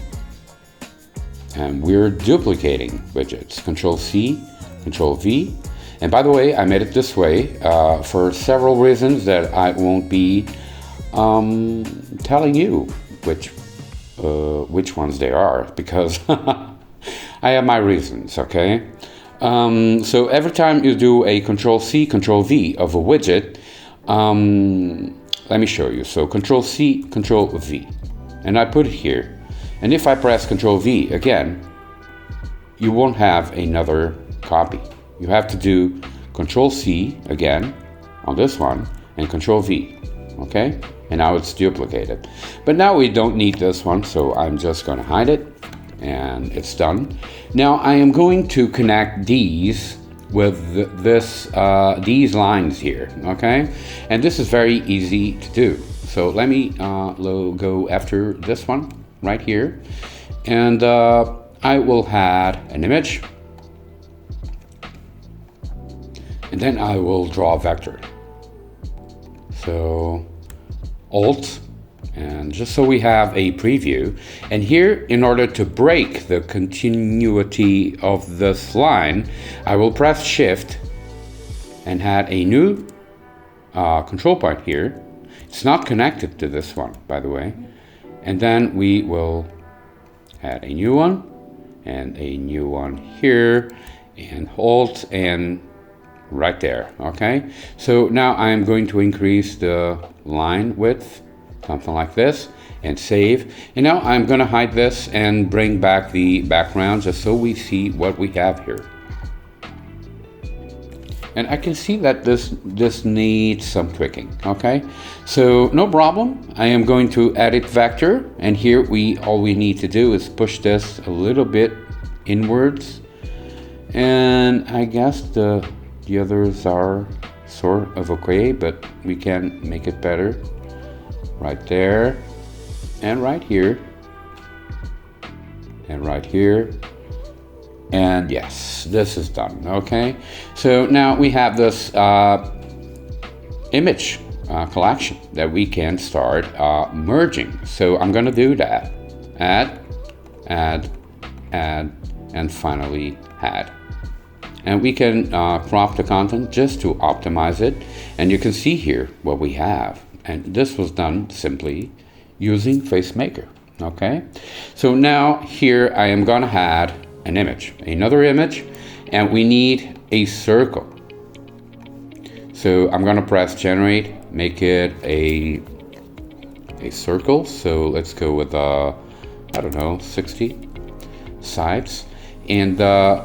and we're duplicating widgets. Control C, Control V, and by the way, I made it this way for several reasons that I won't be telling you which ones they are, because I have my reasons, okay? So every time you do a Control C, Control V of a widget, let me show you. So Control C, Control V, and I put it here. And if I press Control V again, you won't have another copy. You have to do Control C again on this one and Control V, okay? And now it's duplicated. But now we don't need this one, so I'm just gonna hide it, and it's done. Now I am going to connect these with these lines here, okay? And this is very easy to do. So let me go after this one right here, and I will add an image, and then I will draw a vector. So Alt, and just so we have a preview. And here, in order to break the continuity of this line, I will press Shift and add a new control point here. It's not connected to this one, by the way. And then we will add a new one and a new one here, and Alt, and right there, okay? So now I'm going to increase the line width, something like this, and save. And now I'm gonna hide this and bring back the background just so we see what we have here. And I can see that this needs some tweaking, okay? So no problem, I am going to edit vector, and here all we need to do is push this a little bit inwards, and I guess the others are sort of okay, but we can make it better. Right there, and right here, and right here, and yes, this is done, okay? So now we have this image collection that we can start merging. So I'm gonna do that. Add, and finally add. And we can crop the content just to optimize it. And you can see here what we have. And this was done simply using Facemaker, okay? So now here I am gonna add an image, another image, and we need a circle. So I'm gonna press generate, make it a circle. So let's go with, I don't know, 60 sides. And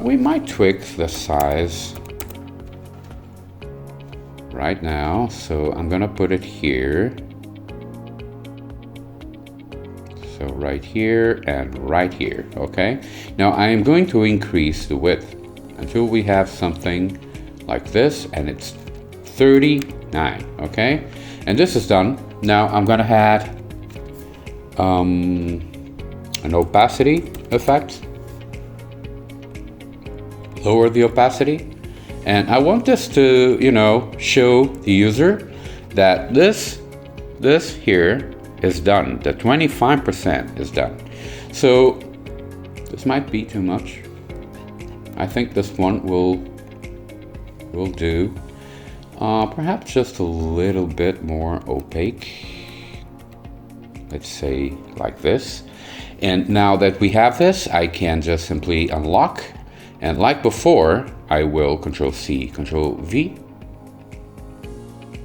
we might tweak the size right now. So I'm gonna put it here. So right here and right here, okay? Now I am going to increase the width until we have something like this, and it's 39, okay? And this is done. Now I'm gonna add an opacity effect. Lower the opacity, and I want this to, you know, show the user that this here is done. The 25% is done. So this might be too much. I think this one will do. Perhaps just a little bit more opaque. Let's say like this. And now that we have this, I can just simply unlock. And like before, I will Control C, Control V,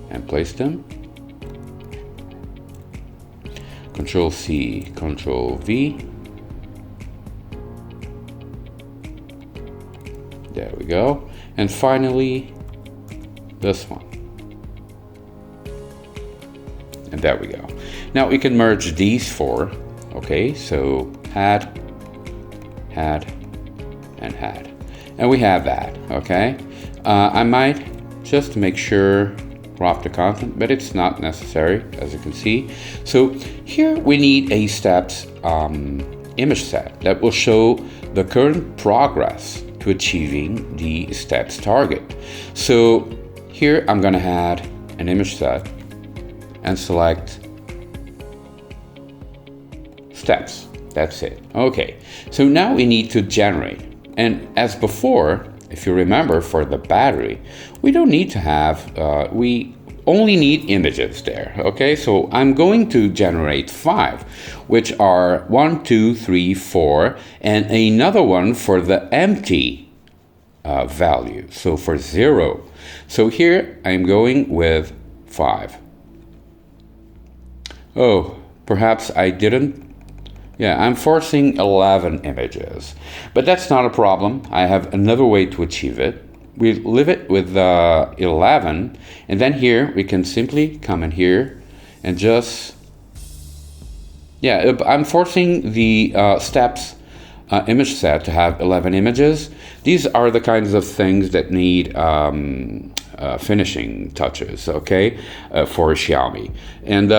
and place them. Control C, Control V. There we go. And finally, this one. And there we go. Now we can merge these four. Okay, so had, and had. And we have that, okay? I might just make sure crop the content, but it's not necessary, as you can see. So here we need a steps image set that will show the current progress to achieving the steps target. So here I'm gonna add an image set and select steps. That's it. Okay, so now we need to generate. And as before, if you remember, for the battery, we don't need to have, we only need images there. Okay, so I'm going to generate 5, which are 1, 2, 3, 4, and another one for the empty value. So for 0. So here I'm going with 5. Oh, perhaps I didn't. Yeah, I'm forcing 11 images, but that's not a problem. I have another way to achieve it. We leave it with 11, and then here we can simply come in here and just, yeah, I'm forcing the steps image set to have 11 images. These are the kinds of things that need finishing touches, okay, for Xiaomi. And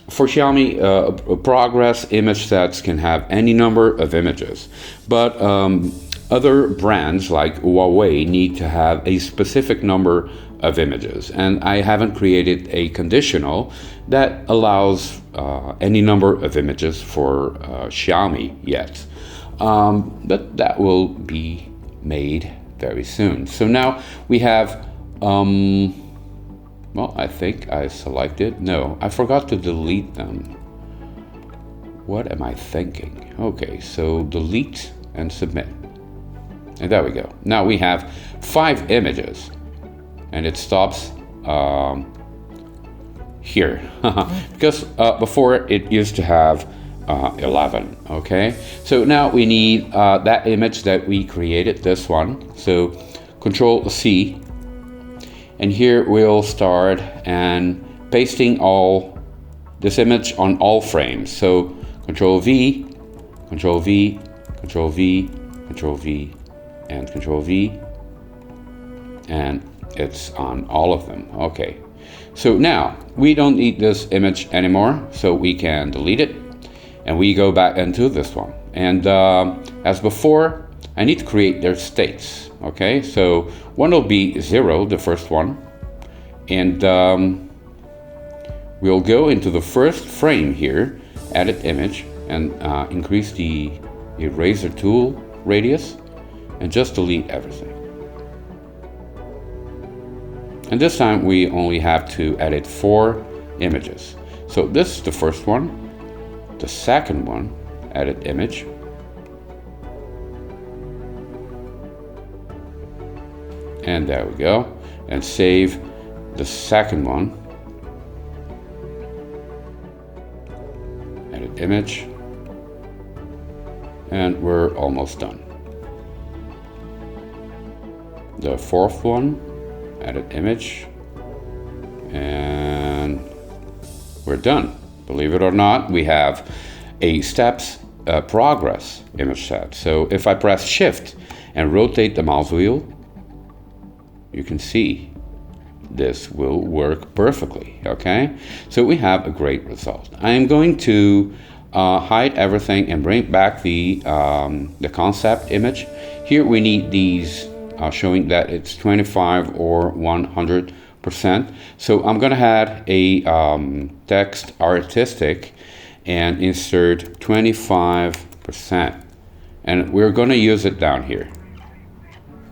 for Xiaomi, progress image sets can have any number of images, but other brands like Huawei need to have a specific number of images, and I haven't created a conditional that allows any number of images for Xiaomi yet, but that will be made very soon. So now we have well, I think I selected. No, I forgot to delete them. What am I thinking? Okay, so delete and submit. And there we go. Now we have 5 images. And it stops here. Because before it used to have 11. Okay, so now we need that image that we created, this one. So Control C. And here we'll start and pasting all this image on all frames. So Control V, Control V, Control V, Control V, and Control V, and it's on all of them. Okay, so now we don't need this image anymore, so we can delete it, and we go back into this one. And as before, I need to create their states. Okay, so one will be 0, the first one, and we'll go into the first frame here, edit image, and increase the eraser tool radius, and just delete everything. And this time we only have to edit 4 images. So this is the first one, the second one, edit image, and there we go, and save the second one, edit image, and we're almost done. The fourth one, edit image, and we're done. Believe it or not, we have a steps progress image set. So if I press Shift and rotate the mouse wheel, you can see this will work perfectly. Okay, so we have a great result. I am going to hide everything and bring back the concept image. Here we need these showing that it's 25 or 100%. So I'm gonna add a text artistic, and insert 25%. And we're going to use it down here.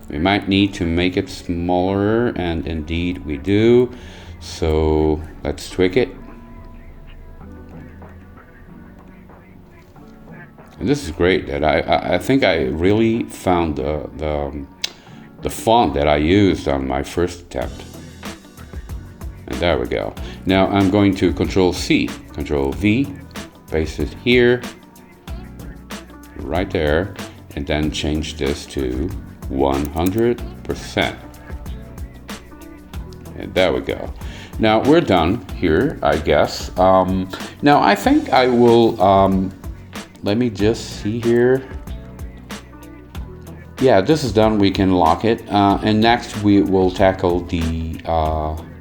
We might need to make it smaller, and indeed we do. So let's tweak it. And this is great. That I think I really found the font that I used on my first attempt. And there we go. Now I'm going to Control C, Control V, paste it here, right there, and then change this to 100%. And there we go. Now we're done here, I guess. Now I think I will, let me just see here. Yeah, this is done. We can lock it. And next we will tackle the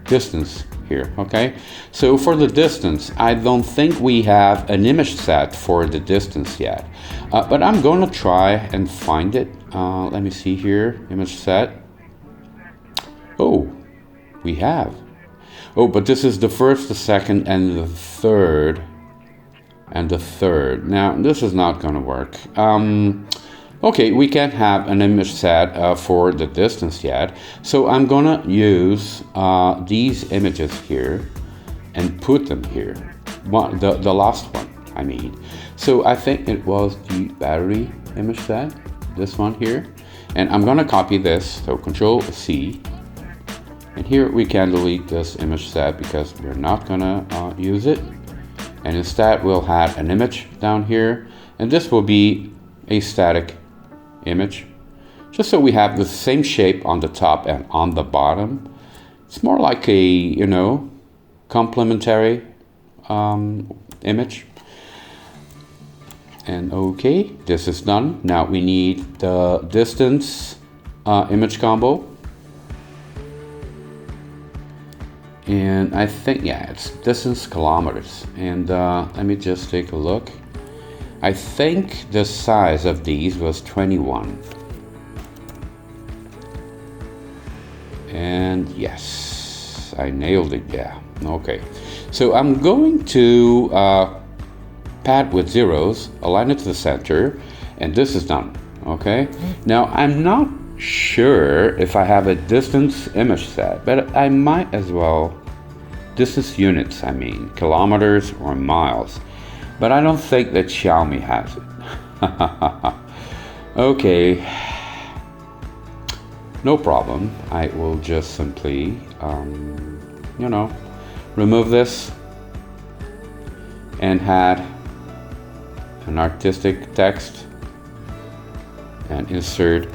distance here, okay? So for the distance, I don't think we have an image set for the distance yet. But I'm gonna try and find it. Let me see here, image set. Oh, we have. Oh, but this is the first, the second, and the third. Now, this is not gonna work. Okay, we can't have an image set for the distance yet. So I'm gonna use these images here and put them here. The last one, I mean. So I think it was the battery image set, this one here. And I'm gonna copy this, so Control C. And here we can delete this image set because we're not gonna use it. And instead we'll add an image down here. And this will be a static image, just so we have the same shape on the top and on the bottom. It's more like a, you know, complementary image. And okay, this is done. Now we need the distance image combo. And I think, yeah, it's distance kilometers. And let me just take a look. I think the size of these was 21. And yes, I nailed it, yeah. Okay, so I'm going to pad with zeros, align it to the center, and this is done, okay? Now, I'm not sure if I have a distance image set, but I might as well, distance units, I mean, kilometers or miles. But I don't think that Xiaomi has it. Okay, no problem. I will just simply, you know, remove this and add an artistic text and insert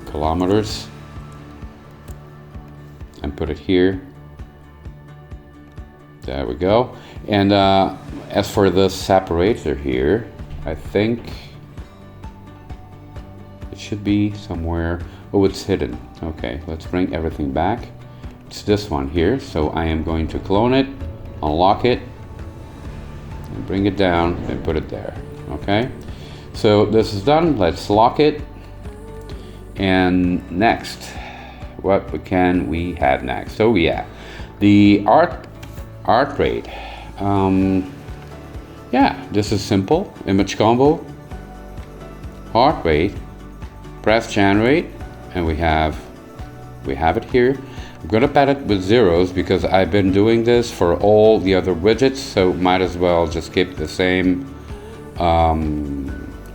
kilometers and put it here. There we go. And as for the separator here, I think it should be somewhere. Oh, it's hidden. Okay, let's bring everything back. It's this one here. So I am going to clone it, unlock it, and bring it down and put it there. Okay, so this is done. Let's lock it. And next, what can we have next? So yeah, the art rate. Yeah, this is simple. Image combo, heart rate, press generate, and we have it here. I'm gonna pad it with zeros because I've been doing this for all the other widgets, so might as well just keep the same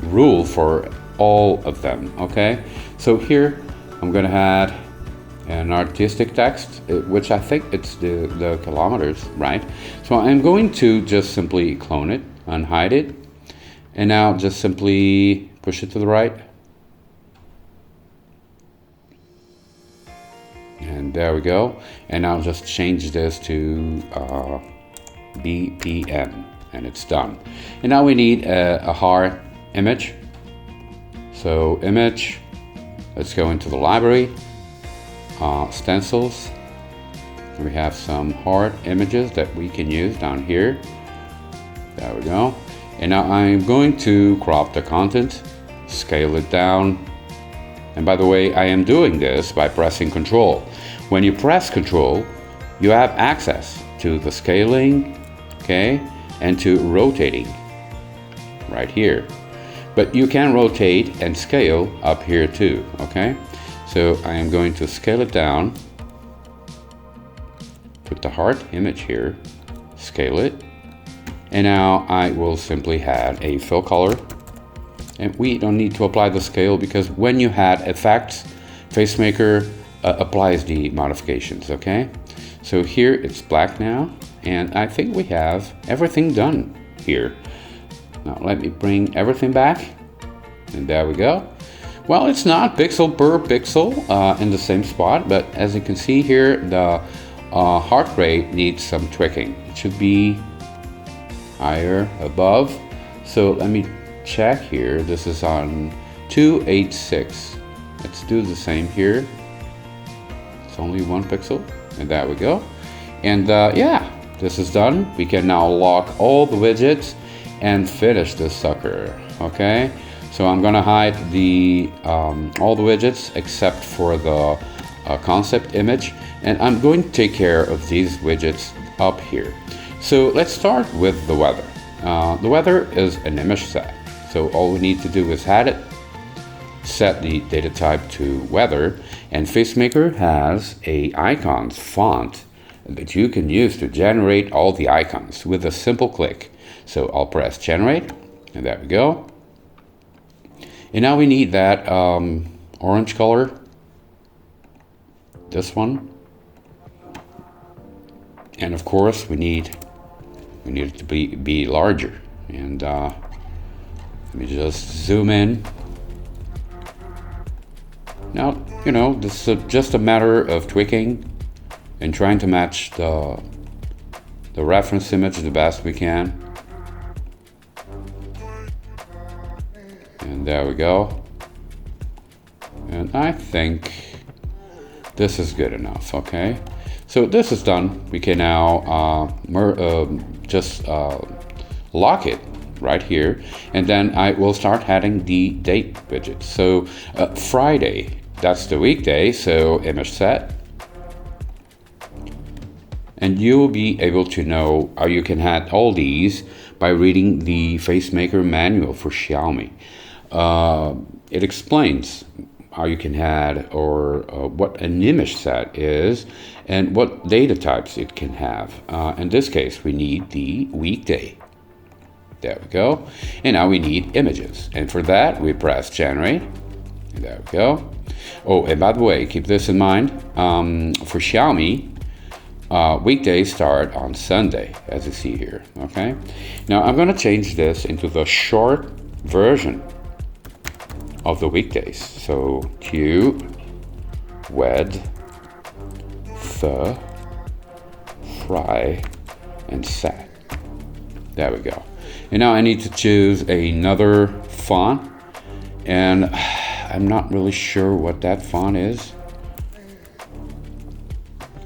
rule for all of them. Okay, so here I'm gonna add an artistic text, which I think it's the kilometers, right? So I'm going to just simply clone it, unhide it, and now just simply push it to the right. And there we go. And I'll just change this to BPM, and it's done. And now we need a heart image. So image, let's go into the library. Stencils. We have some hard images that we can use down here. There we go. And now I'm going to crop the content, scale it down. And by the way, I am doing this by pressing Control. When you press Control, you have access to the scaling, okay, and to rotating right here. But you can rotate and scale up here too, okay? So I am going to scale it down, put the heart image here, scale it, and now I will simply add a fill color. And we don't need to apply the scale because when you add effects, Facemaker applies the modifications, okay? So here it's black now, and I think we have everything done here. Now let me bring everything back, and there we go. Well, it's not pixel per pixel in the same spot, but as you can see here, the heart rate needs some tweaking. It should be higher above. So let me check here. This is on 286. Let's do the same here. It's only 1 pixel, and there we go. And yeah, this is done. We can now lock all the widgets and finish this sucker, okay? So I'm gonna hide the all the widgets except for the concept image, and I'm going to take care of these widgets up here. So let's start with the weather. The weather is an image set, so all we need to do is add it, set the data type to weather, and Facemaker has a icons font that you can use to generate all the icons with a simple click. So I'll press generate, and there we go. And now we need that orange color, this one, and of course we need it to be larger. And let me just zoom in. Now, you know, this is just a matter of tweaking and trying to match the reference image the best we can. And there we go. And I think this is good enough, okay? So this is done. We can now just lock it right here, and then I will start adding the date widget. So Friday, that's the weekday, so image set. And you will be able to know how you can add all these by reading the Facemaker manual for Xiaomi. It explains how you can add or what an image set is and what data types it can have. In this case, we need the weekday. There we go. And now we need images. And for that, we press generate. And there we go. Oh, and by the way, keep this in mind. For Xiaomi, weekdays start on Sunday, as you see here, okay? Now I'm gonna change this into the short version of the weekdays. So Q, wed, th, fry, and sat. There we go. And now I need to choose another font, and I'm not really sure what that font is.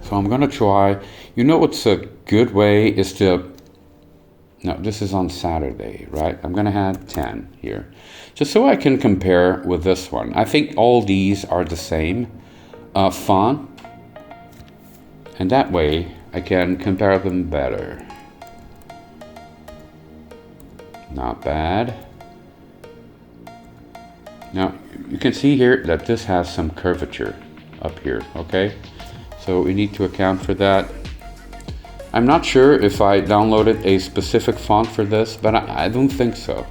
So I'm gonna try, you know what's a good way is to, no, this is on Saturday, right? I'm gonna add 10 here, just so I can compare with this one. I think all these are the same font, and that way I can compare them better. Not bad. Now you can see here that this has some curvature up here, okay? So we need to account for that. I'm not sure if I downloaded a specific font for this, but I don't think so.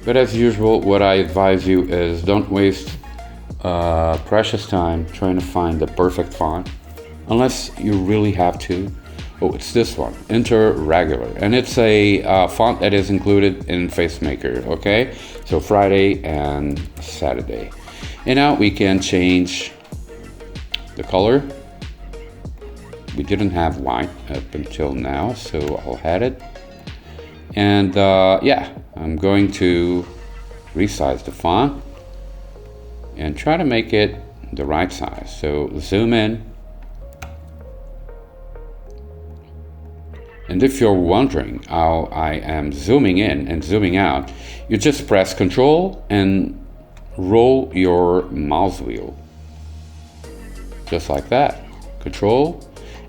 But as usual, what I advise you is don't waste precious time trying to find the perfect font, unless you really have to. Oh, it's this one, Enter Regular, and it's a font that is included in Facemaker, okay? So Friday and Saturday. And now we can change the color. We didn't have white up until now, so I'll add it. And yeah, I'm going to resize the font and try to make it the right size. So zoom in. And if you're wondering how I am zooming in and zooming out, you just press Control and roll your mouse wheel. Just like that. Control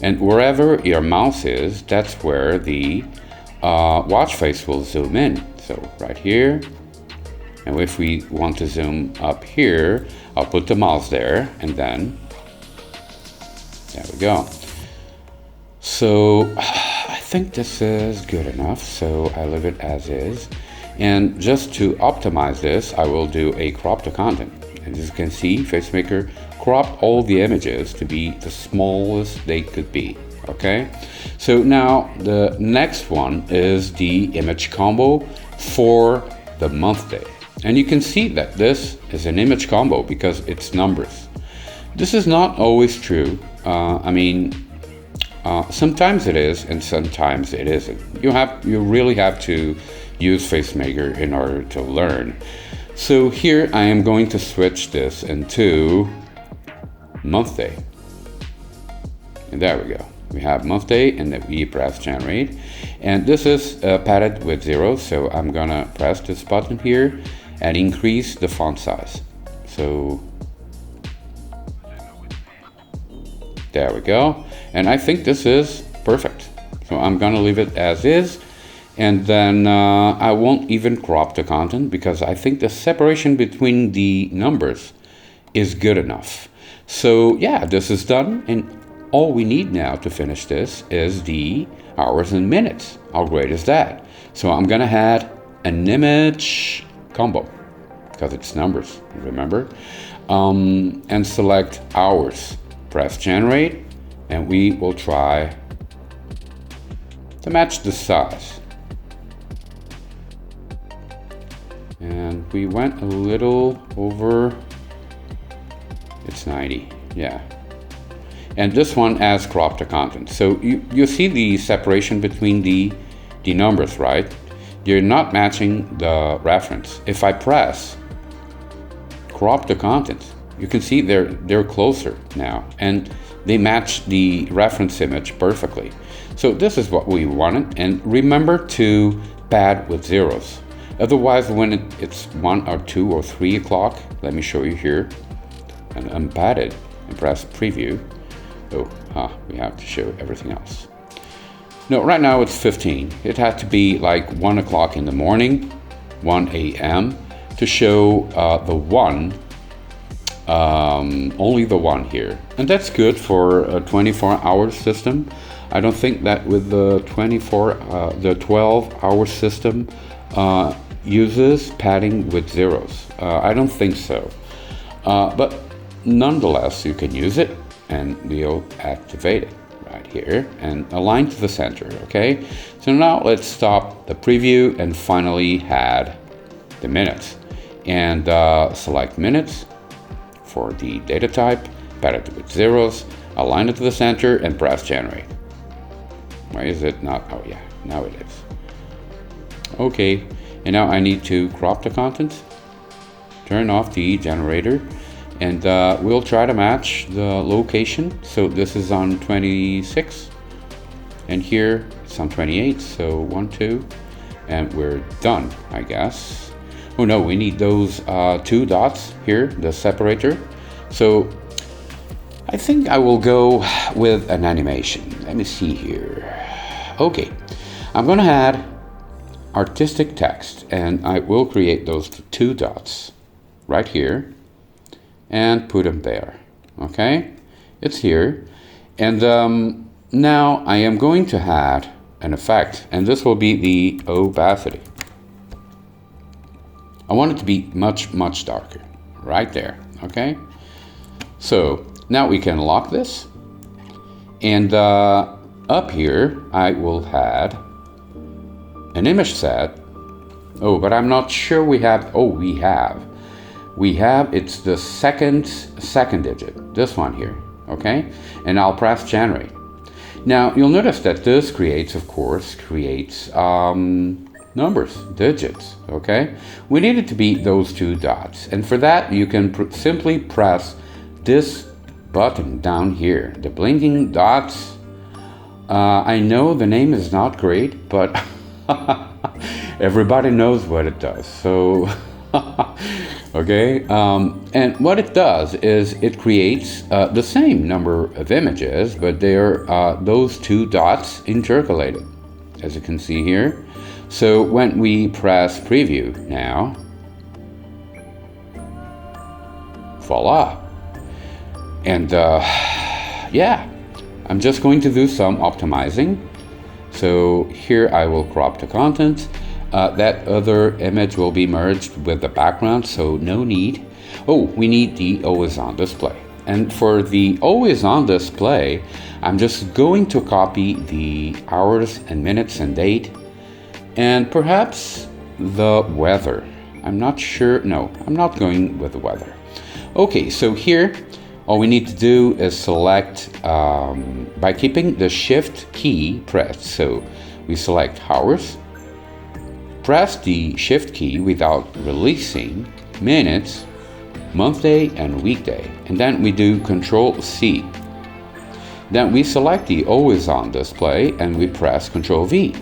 And wherever your mouse is, that's where the watch face will zoom in. So right here. And if we want to zoom up here, I'll put the mouse there, and then there we go. So I think this is good enough, so I leave it as is. And just to optimize this, I will do a crop to content. And as you can see, Facemaker cropped all the images to be the smallest they could be. Okay, so now the next one is the image combo for the month day. And you can see that this is an image combo because it's numbers. This is not always true. Sometimes it is and sometimes it isn't. You really have to use Facemaker in order to learn. So here I am going to switch this into month day. And there we go. We have month day, and then we press generate. And this is padded with zeros, so I'm gonna press this button here and increase the font size. So there we go. And I think this is perfect. So I'm gonna leave it as is. And then I won't even crop the content because I think the separation between the numbers is good enough. So yeah, this is done. And all we need now to finish this is the hours and minutes. How great is that? So I'm gonna add an image combo because it's numbers, remember? And select hours. Press generate, and we will try to match the size. And we went a little over, it's 90, yeah. And this one has crop to content. So you see the separation between the numbers, right? You're not matching the reference. If I press crop to content, you can see they're closer now, and they match the reference image perfectly. So this is what we wanted, and remember to pad with zeros. Otherwise, when it's 1 or 2 or 3 o'clock, let me show you here, and unpadded, and press preview. We have to show everything else. No, right now it's 15. It had to be like 1 o'clock in the morning, 1 a.m. to show the 1, only the 1 here. And that's good for a 24-hour system. I don't think that with the 12-hour system uses padding with zeros. I don't think so. But nonetheless, you can use it, and we'll activate it right here and align to the center, okay? So now let's stop the preview and finally add the minutes. And select minutes for the data type, pad it with zeros, align it to the center, and press generate. Why is it not? Oh yeah, now it is. Okay, and now I need to crop the content, turn off the generator, and we'll try to match the location. So this is on 26, and here it's on 28, so 1, 2, and we're done, I guess. Oh no, we need those 2 dots here, the separator. So I think I will go with an animation. Let me see here. Okay, I'm gonna add artistic text, and I will create those 2 dots right here and put them there. Okay, it's here. And now I am going to add an effect, and this will be the opacity. I want it to be much darker, right there, okay? So now we can lock this, and up here I will add an image set. Oh, but I'm not sure we have, we have, it's the second digit, this one here, okay? And I'll press generate. Now you'll notice that this creates numbers, digits, okay? We need it to be those 2 dots. And for that, you can simply press this button down here, the blinking dots. I know the name is not great, but everybody knows what it does. So Okay, and what it does is it creates the same number of images, but they're those two dots intercalated, as you can see here. So when we press preview now, voila. And yeah, I'm just going to do some optimizing. So here I will crop the content. That other image will be merged with the background, so no need. Oh, we need the always on display. And for the always on display, I'm just going to copy the hours and minutes and date, and perhaps the weather. I'm not sure. No, I'm not going with the weather. Okay, so here, all we need to do is select by keeping the shift key pressed. So we select hours, press the shift key without releasing, minutes, month day and weekday, and then we do Control C. Then we select the always on display and we press Control V.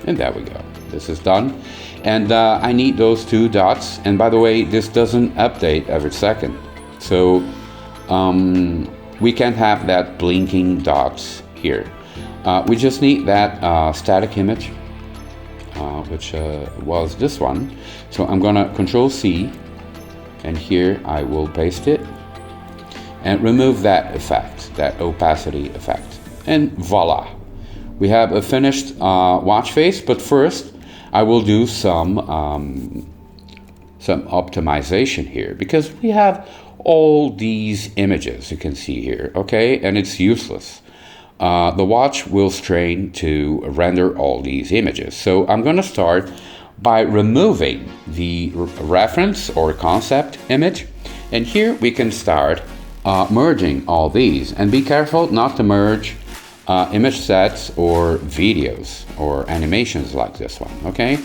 And there we go. This is done. And I need those two dots. And by the way, this doesn't update every second. So we can't have that blinking dots here. We just need that static image, which was this one. So I'm gonna Control C, and here I will paste it and remove that effect, that opacity effect. And voila, we have a finished watch face. But first, I will do some optimization here, because we have all these images you can see here, okay, and it's useless. The watch will strain to render all these images. So I'm going to start by removing the reference or concept image, and here we can start merging all these. And be careful not to merge image sets or videos or animations like this one, okay?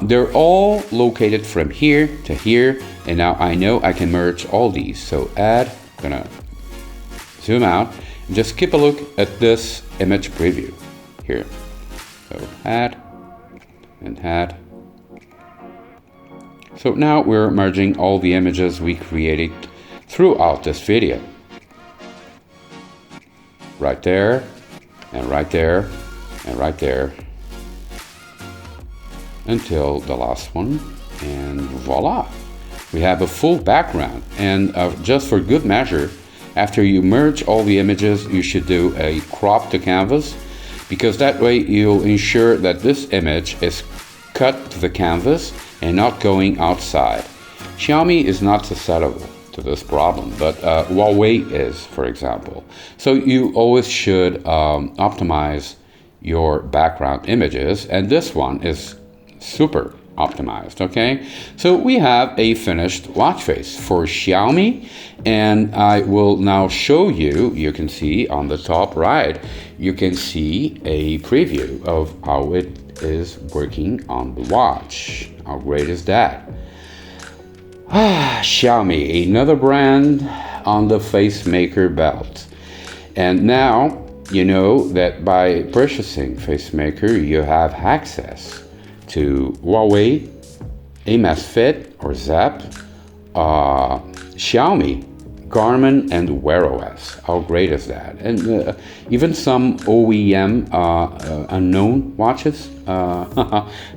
They're all located from here to here, and now I know I can merge all these. So add, I'm gonna zoom out and just keep a look at this image preview here. So add and add. So now we're merging all the images we created throughout this video. Right there, and right there, and right there, until the last one, and voila, we have a full background. And just for good measure, after you merge all the images, you should do a crop to canvas, because that way you'll ensure that this image is cut to the canvas and not going outside. Xiaomi is not susceptible to this problem, but Huawei is, for example. So you always should optimize your background images, and this one is super optimized, okay? So we have a finished watch face for Xiaomi, and I will now show you, you can see on the top right, you can see a preview of how it is working on the watch. How great is that? Xiaomi, another brand on the Facemaker belt. And now you know that by purchasing Facemaker, you have access to Huawei, Amazfit or Zepp, Xiaomi, Garmin, and Wear OS. How great is that? And even some OEM unknown watches,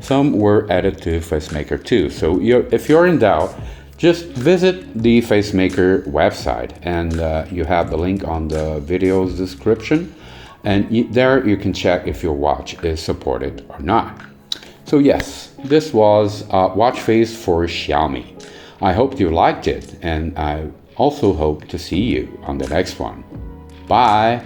some were added to Facemaker too. So if you're in doubt, just visit the Facemaker website, and you have the link on the video's description, and there you can check if your watch is supported or not. So yes, this was a watch face for Xiaomi. I hope you liked it, and I also hope to see you on the next one. Bye!